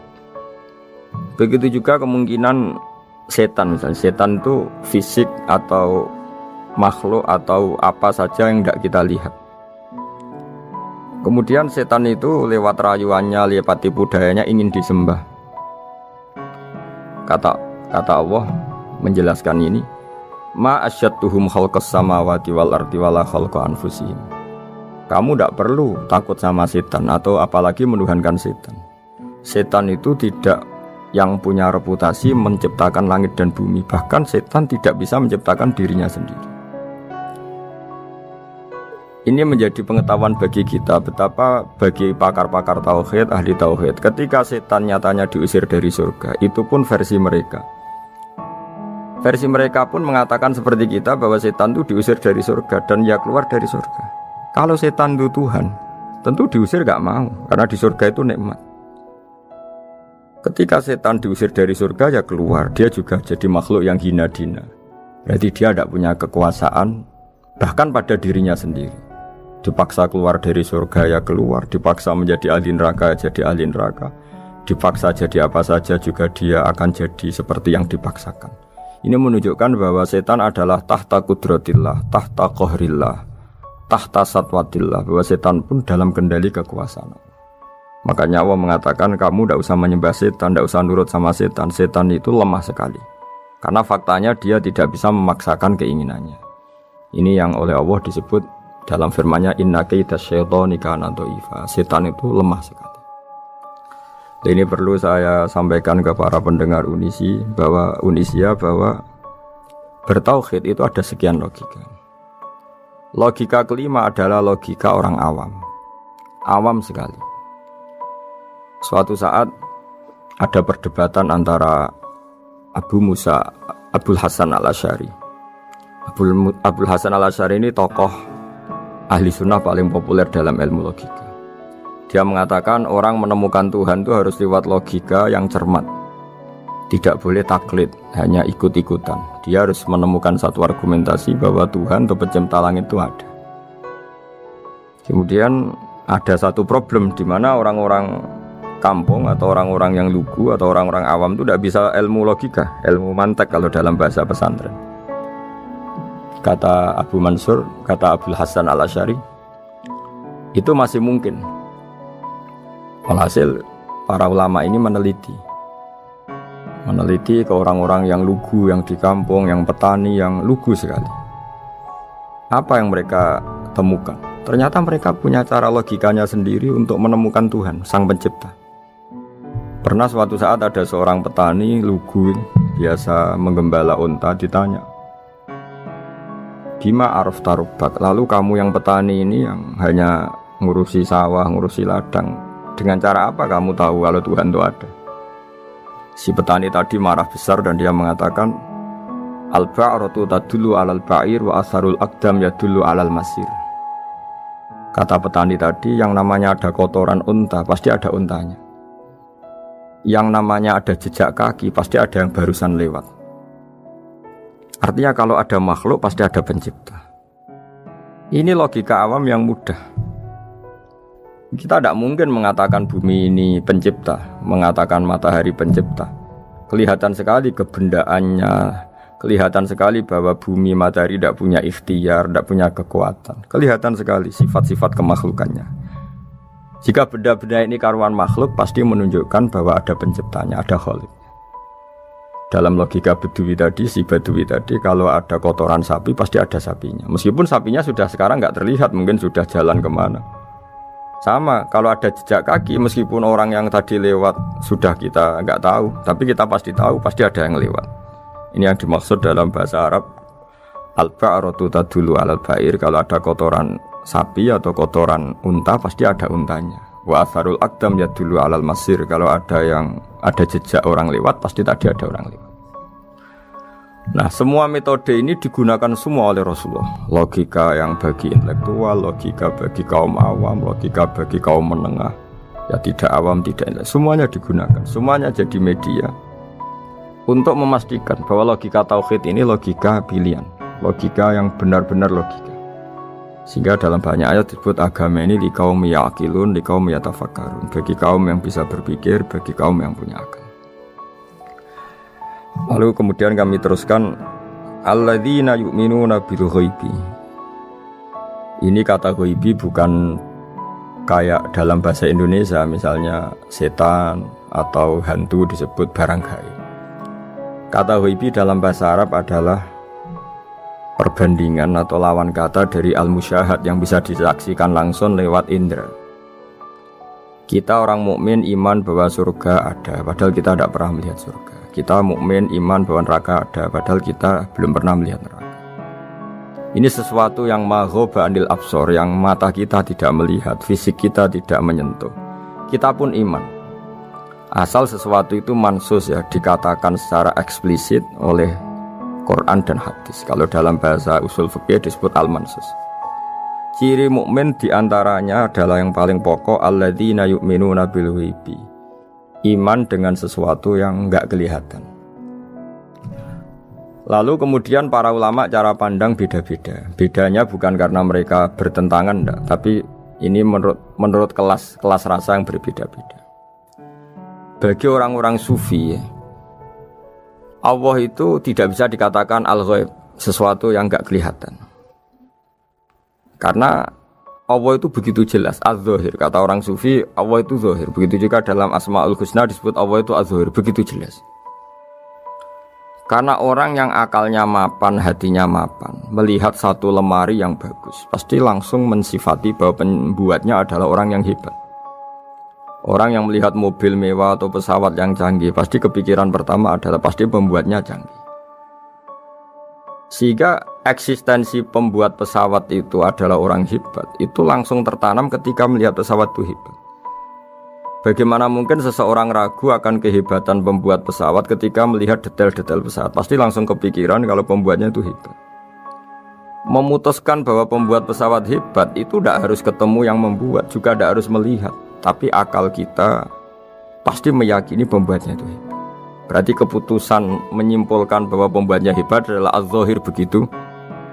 Begitu juga kemungkinan setan, misalnya setan itu fisik atau makhluk atau apa saja yang tidak kita lihat. Kemudian setan itu lewat rayuannya, lewat tipu dayanya ingin disembah. Kata Allah menjelaskan ini, ma asyadduhum khalqas samawati wal ardi wala khalqa anfusihim. Kamu tidak perlu takut sama setan atau apalagi menuhankan setan. Setan itu tidak yang punya reputasi menciptakan langit dan bumi. Bahkan setan tidak bisa menciptakan dirinya sendiri. Ini menjadi pengetahuan bagi kita betapa bagi pakar-pakar tauhid, ahli tauhid, ketika setan nyatanya diusir dari surga, itu pun versi mereka. Versi mereka pun mengatakan seperti kita bahwa setan itu diusir dari surga dan ya keluar dari surga. Kalau setan itu Tuhan, tentu diusir gak mau karena di surga itu nikmat. Ketika setan diusir dari surga ya keluar, dia juga jadi makhluk yang hina dina. Berarti dia tidak punya kekuasaan bahkan pada dirinya sendiri. Dipaksa keluar dari surga ya keluar, dipaksa menjadi ahli neraka jadi ahli neraka, dipaksa jadi apa saja juga dia akan jadi seperti yang dipaksakan. Ini menunjukkan bahwa setan adalah tahta kudratillah, tahta qahrillah, tahta satwatillah, bahwa setan pun dalam kendali kekuasaan. Makanya Allah mengatakan kamu tidak usah menyembah setan, tidak usah nurut sama setan. Setan itu lemah sekali karena faktanya dia tidak bisa memaksakan keinginannya. Ini yang oleh Allah disebut dalam firman-Nya inna kaida syaitani kana dhaifa. Setan itu lemah sekali. Dan ini perlu saya sampaikan ke para pendengar Unisia bahwa bertauhid itu ada sekian logika. Logika kelima adalah logika orang awam. Awam sekali. Suatu saat ada perdebatan antara Abul Hasan al-Asy'ari. Abul Hasan al-Asy'ari ini tokoh ahli sunnah paling populer dalam ilmu logika. Dia mengatakan orang menemukan Tuhan itu harus lewat logika yang cermat. Tidak boleh taklid, hanya ikut-ikutan. Dia harus menemukan satu argumentasi bahwa Tuhan atau pencipta langit itu ada. Kemudian ada satu problem di mana orang-orang kampung atau orang-orang yang lugu atau orang-orang awam itu tidak bisa ilmu logika, ilmu mantek kalau dalam bahasa pesantren. Kata Abu Mansur, kata Abul Hasan al-Asy'ari, itu masih mungkin. Alhasil para ulama ini meneliti ke orang-orang yang lugu, yang di kampung, yang petani, yang lugu sekali. Apa yang mereka temukan? Ternyata mereka punya cara logikanya sendiri untuk menemukan Tuhan, Sang Pencipta. Pernah suatu saat ada seorang petani lugu, biasa menggembala unta, ditanya, Bima araf tarubak, lalu kamu yang petani ini yang hanya ngurusi sawah, ngurusi ladang, dengan cara apa kamu tahu kalau Tuhan itu ada? Si petani tadi marah besar dan dia mengatakan, Al-ba'ratu tadullu alal ba'ir wa asharul aqdam yadullu alal masir. Kata petani tadi, yang namanya ada kotoran unta, pasti ada untanya. Yang namanya ada jejak kaki, pasti ada yang barusan lewat. Artinya kalau ada makhluk pasti ada pencipta. Ini logika awam yang mudah. Kita tidak mungkin mengatakan bumi ini pencipta, mengatakan matahari pencipta. Kelihatan sekali kebendaannya, kelihatan sekali bahwa bumi matahari tidak punya ikhtiar, tidak punya kekuatan. Kelihatan sekali sifat-sifat kemakhlukannya. Jika benda-benda ini karuan makhluk, pasti menunjukkan bahwa ada penciptanya, ada khalik. Dalam logika Badui tadi, si Badui tadi, kalau ada kotoran sapi pasti ada sapinya. Meskipun sapinya sudah sekarang nggak terlihat, mungkin sudah jalan kemana. Sama, kalau ada jejak kaki, meskipun orang yang tadi lewat sudah kita nggak tahu, tapi kita pasti tahu, pasti ada yang lewat. Ini yang dimaksud dalam bahasa Arab, al-ba'ratu tadullu alal ba'ir. Kalau ada kotoran sapi atau kotoran unta, pasti ada untanya. Wa atharul aqdam yadullu alal masir. Kalau ada jejak orang lewat, pasti tadi ada orang lewat. Nah, semua metode ini digunakan semua oleh Rasulullah. Logika yang bagi intelektual, logika bagi kaum awam, logika bagi kaum menengah, ya tidak awam, tidak intelektual, semuanya digunakan. Semuanya jadi media untuk memastikan bahwa logika tauhid ini logika pilihan, logika yang benar-benar logika. Sehingga dalam banyak ayat disebut agama ini liqaum yaqilun, liqaum yatafakkarun, bagi kaum yang bisa berpikir, bagi kaum yang punya akal. Lalu kemudian kami teruskan alladzina yu'minuna bil ghaibi. Ini kata ghaibi bukan kayak dalam bahasa Indonesia misalnya setan atau hantu disebut barang gaib. Kata ghaibi dalam bahasa Arab adalah perbandingan atau lawan kata dari al-musyahad yang bisa disaksikan langsung lewat indera. Kita orang mukmin iman bahwa surga ada, padahal kita tidak pernah melihat surga. Kita mukmin iman bahwa neraka ada, padahal kita belum pernah melihat neraka. Ini sesuatu yang maghoba anil absor, yang mata kita tidak melihat, fisik kita tidak menyentuh. Kita pun iman. Asal sesuatu itu mansus ya, dikatakan secara eksplisit oleh Quran dan hadis. Kalau dalam bahasa usul fikih disebut al-mansus. Ciri mukmin diantaranya adalah yang paling pokok alladzina yu'minuna bil ghaibi. Iman dengan sesuatu yang enggak kelihatan. Lalu kemudian para ulama cara pandang beda-beda. Bedanya bukan karena mereka bertentangan enggak, tapi ini menurut kelas rasa yang berbeda-beda. Bagi orang-orang sufi Allah itu tidak bisa dikatakan al-ghaib, sesuatu yang enggak kelihatan. Karena Allah itu begitu jelas, az-zahir. Kata orang sufi, Allah itu zahir. Begitu juga dalam Asmaul Husna disebut Allah itu az-zahir, begitu jelas. Karena orang yang akalnya mapan, hatinya mapan, melihat satu lemari yang bagus, pasti langsung mensifati bahwa pembuatnya adalah orang yang hebat. Orang yang melihat mobil mewah atau pesawat yang canggih, pasti kepikiran pertama adalah pasti pembuatnya canggih. Sehingga eksistensi pembuat pesawat itu adalah orang hebat, itu langsung tertanam ketika melihat pesawat itu hebat. Bagaimana mungkin seseorang ragu akan kehebatan pembuat pesawat ketika melihat detail-detail pesawat? Pasti langsung kepikiran kalau pembuatnya itu hebat. Memutuskan bahwa pembuat pesawat hebat itu tidak harus ketemu yang membuat, juga tidak harus melihat. Tapi akal kita pasti meyakini pembuatnya itu hebat. Berarti keputusan menyimpulkan bahwa pembuatnya hebat adalah az-zahir begitu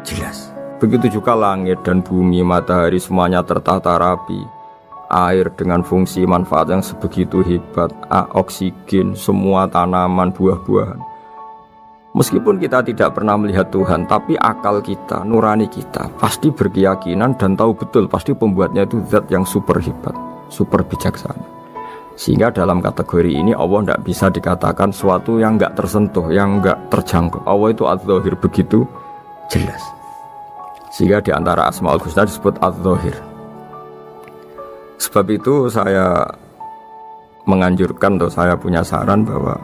jelas. Begitu juga langit dan bumi, matahari semuanya tertata rapi. Air dengan fungsi manfaat yang sebegitu hebat, oksigen, semua tanaman, buah-buahan. Meskipun kita tidak pernah melihat Tuhan, tapi akal kita, nurani kita pasti berkeyakinan dan tahu betul pasti pembuatnya itu zat yang super hebat, super bijaksana. Sehingga dalam kategori ini Allah tidak bisa dikatakan suatu yang enggak tersentuh, yang enggak terjangkau. Allah itu az-zahir begitu jelas. Sehingga di antara Asmaul Husna disebut az-zahir. Sebab itu saya menganjurkan, atau saya punya saran bahwa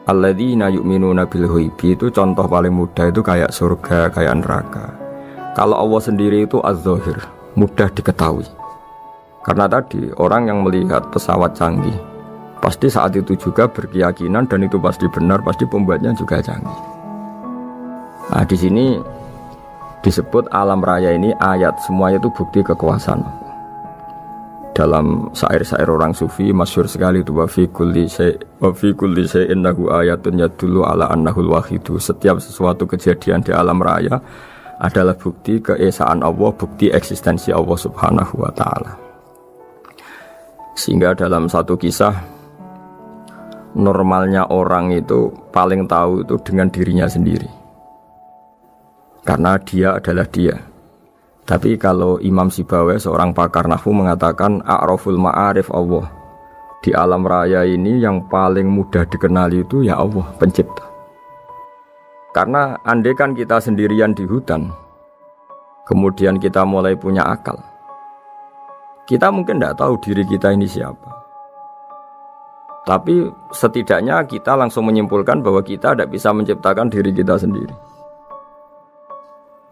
alladzina yu'minuna bil ghaibi itu contoh paling mudah itu kayak surga, kayak neraka. Kalau Allah sendiri itu az-zahir, mudah diketahui. Karena tadi orang yang melihat pesawat canggih pasti saat itu juga berkeyakinan dan itu pasti benar, pasti pembuatnya juga canggih. Nah, di sini disebut alam raya ini ayat, semuanya itu bukti kekuasaan. Dalam syair-syair orang sufi masyhur sekali itu wa fi kulli syai'in lahu ayatun yadullu ala annahul wahidu. Setiap sesuatu kejadian di alam raya adalah bukti keesaan Allah, bukti eksistensi Allah Subhanahu wa taala. Sehingga dalam satu kisah, normalnya orang itu paling tahu itu dengan dirinya sendiri, karena dia adalah dia. Tapi kalau Imam Sibawai, seorang pakar nahwu, mengatakan a'raful ma'arif Allah, di alam raya ini yang paling mudah dikenali itu ya Allah, pencipta. Karena andai kan kita sendirian di hutan, kemudian kita mulai punya akal, kita mungkin tidak tahu diri kita ini siapa. Tapi setidaknya kita langsung menyimpulkan bahwa kita tidak bisa menciptakan diri kita sendiri.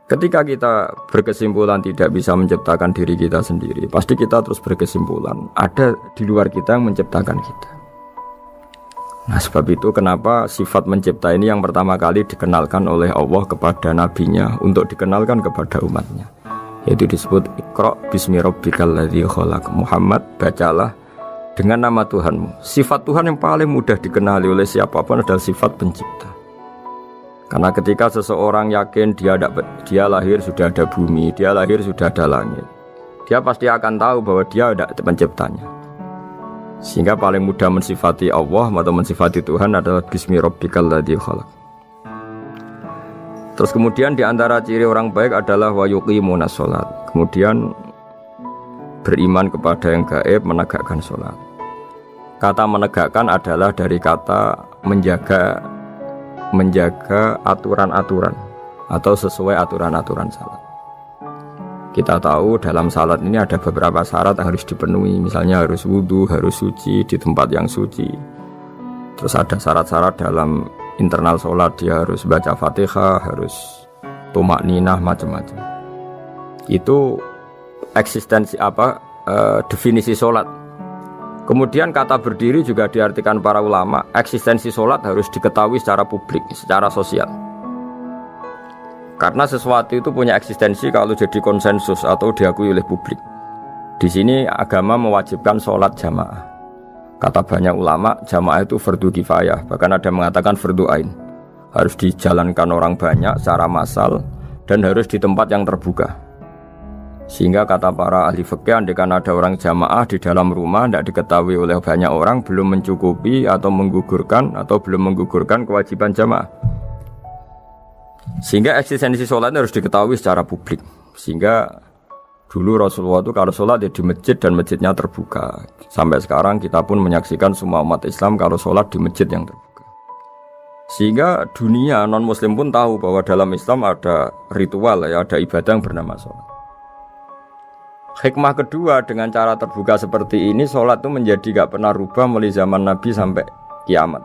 Ketika kita berkesimpulan tidak bisa menciptakan diri kita sendiri, pasti kita terus berkesimpulan ada di luar kita yang menciptakan kita. Nah, sebab itu kenapa sifat mencipta ini yang pertama kali dikenalkan oleh Allah kepada nabinya untuk dikenalkan kepada umatnya, yaitu disebut Iqra bismi rabbikal ladzi khalaq. Muhammad, bacalah dengan nama Tuhanmu. Sifat Tuhan yang paling mudah dikenali oleh siapapun adalah sifat pencipta. Karena ketika seseorang yakin dia lahir sudah ada bumi, dia lahir sudah ada langit, dia pasti akan tahu bahwa dia ada penciptanya. Sehingga paling mudah mensifati Allah atau mensifati Tuhan adalah bismi rabbikal ladzi khalaq. Terus kemudian di antara ciri orang baik adalah wa yuqimunas sholat. Kemudian beriman kepada yang gaib, menegakkan sholat. Kata menegakkan adalah dari kata menjaga aturan-aturan atau sesuai aturan-aturan salat. Kita tahu dalam salat ini ada beberapa syarat yang harus dipenuhi. Misalnya harus wudu, harus suci di tempat yang suci. Terus ada syarat-syarat dalam internal sholat, dia harus baca Fatihah, harus tumakninah, macam-macam. Itu eksistensi definisi sholat. Kemudian kata berdiri juga diartikan para ulama, eksistensi sholat harus diketahui secara publik, secara sosial. Karena sesuatu itu punya eksistensi kalau jadi konsensus atau diakui oleh publik. Di sini agama mewajibkan sholat jamaah. Kata banyak ulama, jamaah itu fardu kifayah, bahkan ada mengatakan fardu ain. Harus dijalankan orang banyak secara massal dan harus di tempat yang terbuka. Sehingga kata para ahli fikih, andaikan ada orang jamaah di dalam rumah tidak diketahui oleh banyak orang, belum mencukupi atau belum menggugurkan kewajiban jamaah. Sehingga eksistensi sholat harus diketahui secara publik. Sehingga dulu Rasulullah itu kalau sholat ya di masjid dan masjidnya terbuka. Sampai sekarang kita pun menyaksikan semua umat Islam kalau sholat di masjid yang terbuka. Sehingga dunia non-muslim pun tahu bahwa dalam Islam ada ritual, ya, ada ibadah yang bernama sholat. Hikmah kedua, dengan cara terbuka seperti ini, sholat itu menjadi gak pernah rubah mulai zaman Nabi sampai kiamat.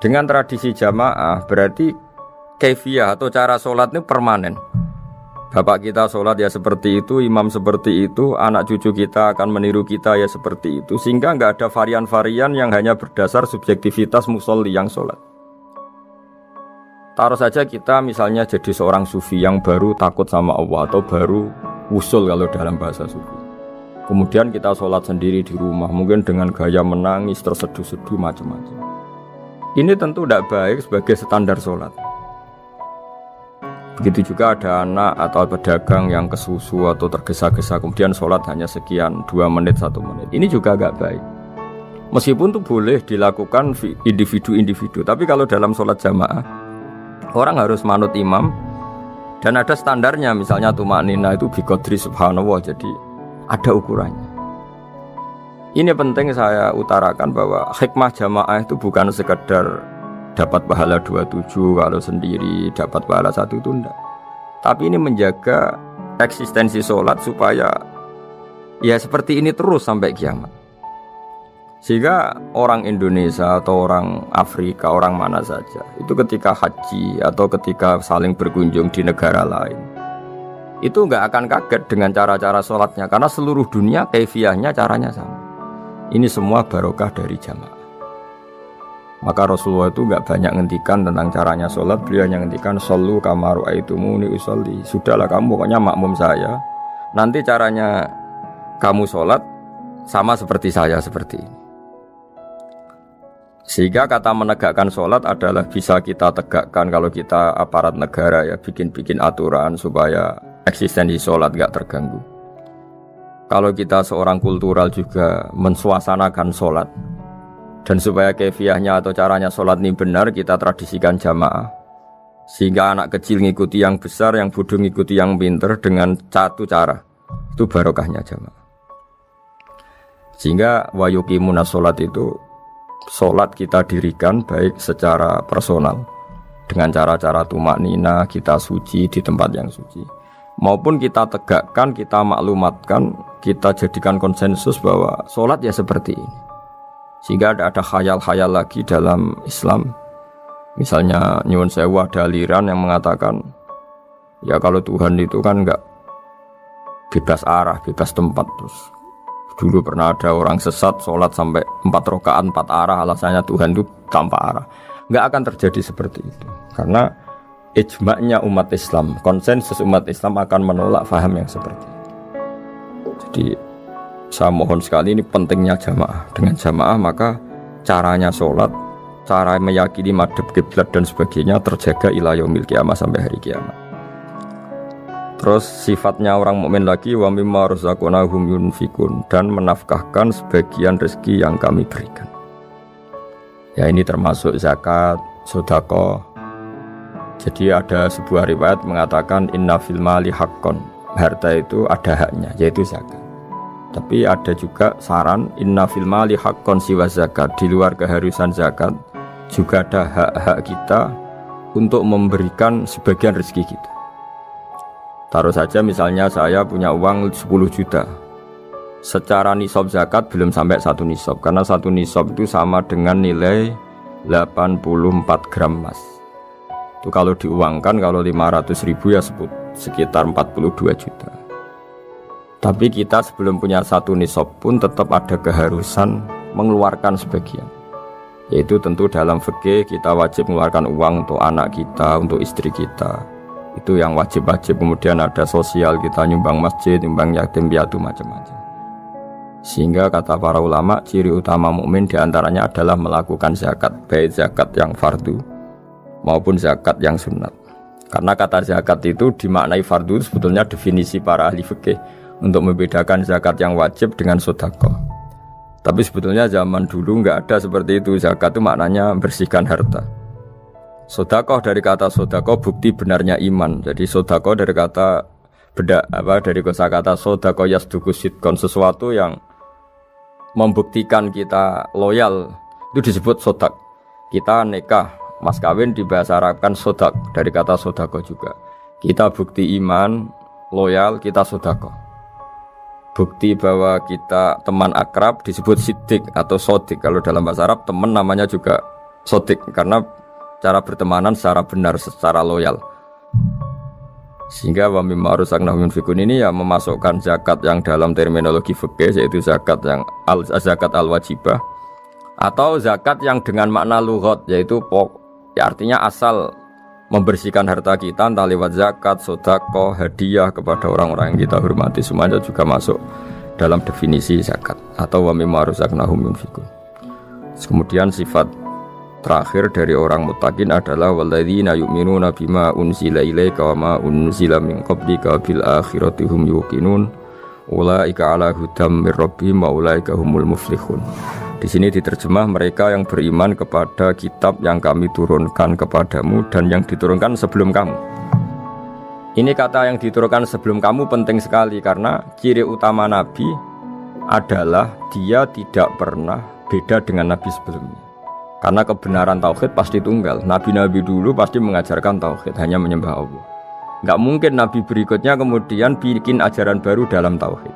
Dengan tradisi jamaah berarti kaifiyah atau cara sholat ini permanen. Bapak kita sholat ya seperti itu, imam seperti itu, anak cucu kita akan meniru kita ya seperti itu. Sehingga nggak ada varian-varian yang hanya berdasar subjektivitas musolli yang sholat. Taruh saja kita misalnya jadi seorang sufi yang baru takut sama Allah atau baru usul kalau dalam bahasa sufi. Kemudian kita sholat sendiri di rumah, mungkin dengan gaya menangis, terseduh-seduh, macam-macam. Ini tentu tidak baik sebagai standar sholat. Begitu juga ada anak atau pedagang yang kesusu atau tergesa-gesa kemudian sholat hanya sekian 2 menit 1 menit. Ini juga agak baik. Meskipun itu boleh dilakukan individu-individu, tapi kalau dalam sholat jamaah orang harus manut imam dan ada standarnya. Misalnya tumakninah itu biqadri subhanallah, jadi ada ukurannya. Ini penting saya utarakan bahwa hikmah jamaah itu bukan sekedar dapat pahala 27 kalau sendiri, dapat pahala 1 itu enggak. Tapi ini menjaga eksistensi sholat supaya ya seperti ini terus sampai kiamat. Sehingga orang Indonesia atau orang Afrika, orang mana saja, itu ketika haji atau ketika saling berkunjung di negara lain, itu enggak akan kaget dengan cara-cara sholatnya, karena seluruh dunia kaifiyahnya caranya sama. Ini semua barokah dari jamaah. Maka Rasulullah itu enggak banyak ngendikan tentang caranya sholat. Beliau hanya ngendikan shollu kama ra'aitumuni usolli. Sudahlah kamu pokoknya makmum saya. Nanti caranya kamu sholat sama seperti saya seperti ini. Sehingga kata menegakkan sholat adalah bisa kita tegakkan kalau kita aparat negara, ya, bikin-bikin aturan supaya eksistensi sholat enggak terganggu. Kalau kita seorang kultural juga mensuasanakan sholat, dan supaya kefiahnya atau caranya sholat ini benar, kita tradisikan jamaah. Sehingga anak kecil ngikuti yang besar, yang bodoh ngikuti yang pinter dengan satu cara. Itu barokahnya jamaah. Sehingga wa yuqimunas sholat itu, sholat kita dirikan baik secara personal, dengan cara-cara tumakninah, kita suci di tempat yang suci. Maupun kita tegakkan, kita maklumatkan, kita jadikan konsensus bahwa sholat ya seperti ini. Sehingga ada khayal-khayal lagi dalam Islam. Misalnya nyuwun sewu ada aliran yang mengatakan, ya kalau Tuhan itu kan enggak bebas arah, bebas tempat. Terus dulu pernah ada orang sesat sholat sampai 4 rakaat 4 arah, alasannya Tuhan itu tanpa arah. Enggak akan terjadi seperti itu. Karena ijma'nya umat Islam, konsensus umat Islam akan menolak faham yang seperti itu. Jadi saya mohon sekali, ini pentingnya jamaah. Dengan jamaah maka caranya sholat, cara meyakini madhab kiblat dan sebagainya terjaga ila yaumil qiyamah, sampai hari kiamat. Terus sifatnya orang mukmin lagi, wa mimma razaqnahum yunfikun, dan menafkahkan sebagian rezeki yang kami berikan. Ya ini termasuk zakat, sedekah. Jadi ada sebuah riwayat mengatakan inna fil mali haqqon, harta itu ada haknya yaitu zakat. Tapi ada juga saran inna fil mali haqqon siwa zakat, di luar keharusan zakat juga ada hak-hak kita untuk memberikan sebagian rezeki kita. Taruh saja misalnya saya punya uang 10 juta. Secara nisab zakat belum sampai 1 nisab, karena 1 nisab itu sama dengan nilai 84 gram emas. Itu kalau diuangkan, kalau 500.000 ya sekitar 42 juta. Tapi kita sebelum punya 1 nisab pun tetap ada keharusan mengeluarkan sebagian. Yaitu tentu dalam fikih kita wajib mengeluarkan uang untuk anak kita, untuk istri kita. Itu yang wajib-wajib. Kemudian ada sosial, kita nyumbang masjid, nyumbang yatim piatu, macam-macam. Sehingga kata para ulama, ciri utama mukmin diantaranya adalah melakukan zakat, baik zakat yang fardu maupun zakat yang sunat. Karena kata zakat itu dimaknai fardu, sebetulnya definisi para ahli fikih untuk membedakan zakat yang wajib dengan sedekah. Tapi sebetulnya zaman dulu enggak ada seperti itu. Zakat itu maknanya bersihkan harta. Sedekah dari kata sedekah bukti benarnya iman. Jadi sedekah dari kata dari kosakata sedekah yasduqu sidqan, sesuatu yang membuktikan kita loyal itu disebut sodak. Kita nikah, mas kawin di bahasa Arab kan sodak, dari kata sodako juga. Kita bukti iman, loyal, kita sodako. Bukti bahwa kita teman akrab disebut sidik atau sodik. Kalau dalam bahasa Arab teman namanya juga sodik, karena cara bertemanan secara benar, secara loyal. Sehingga wa mimma razaqnahum yunfiqun ini ya memasukkan zakat yang dalam terminologi fikih, yaitu zakat yang zakat al-wajibah, atau zakat yang dengan makna lughat, yaitu ya artinya asal membersihkan harta kita, entah lewat zakat, sedekah, hadiah kepada orang-orang yang kita hormati, semuanya juga masuk dalam definisi zakat atau wa mimma razaqnahum yunfiqun. Kemudian sifat terakhir dari orang muttaqin adalah walladzina yu'minuna bima unzila ilaika wa ma unzila min qablika bil akhirati hum yuqinun ulaika ala hudam mir rabbihim wa ulaika humul muflihun. Di sini diterjemah mereka yang beriman kepada kitab yang kami turunkan kepadamu dan yang diturunkan sebelum kamu. Ini kata yang diturunkan sebelum kamu penting sekali, karena ciri utama Nabi adalah dia tidak pernah beda dengan Nabi sebelumnya. Karena kebenaran tauhid pasti tunggal. Nabi-nabi dulu pasti mengajarkan tauhid, hanya menyembah Allah. Enggak mungkin nabi berikutnya kemudian bikin ajaran baru dalam tauhid.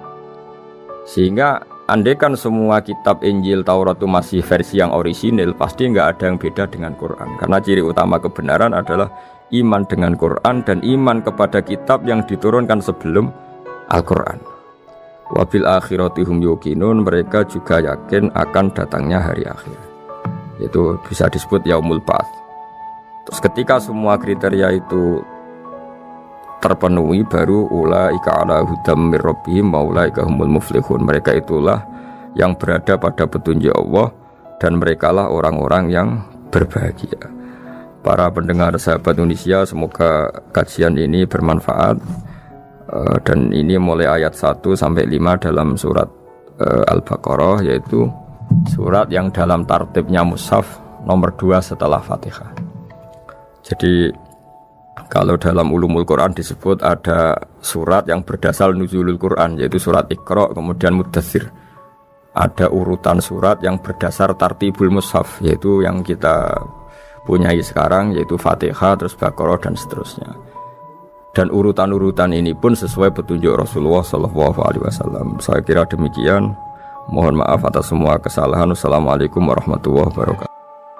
Sehingga andaikan semua kitab Injil, Taurat itu masih versi yang orisinil, pasti enggak ada yang beda dengan Quran. Karena ciri utama kebenaran adalah iman dengan Quran dan iman kepada kitab yang diturunkan sebelum Al-Quran. Wabil akhirati hum yuqinun, mereka juga yakin akan datangnya hari akhir. Itu bisa disebut yaumul ba'ts. Terus ketika semua kriteria itu terpenuhi, baru ulaika ala hudam mir rabbihim wa ulaika humul muflihun. Mereka itulah yang berada pada petunjuk Allah dan merekalah orang-orang yang berbahagia. Para pendengar sahabat Indonesia, semoga kajian ini bermanfaat. Dan ini mulai ayat 1 sampai 5 dalam surat Al-Baqarah, yaitu surat yang dalam tartibnya mushaf nomor 2 setelah Fatihah. Jadi kalau dalam ulumul Quran disebut ada surat yang berdasar nuzulul Quran, yaitu surat Iqra, kemudian Muddatsir. Ada urutan surat yang berdasar tartibul mushaf, yaitu yang kita punyai sekarang, yaitu Fatihah, terus Baqarah dan seterusnya. Dan urutan-urutan ini pun sesuai petunjuk Rasulullah SAW. Saya kira demikian. Mohon maaf atas semua kesalahan. Wassalamualaikum warahmatullahi wabarakatuh.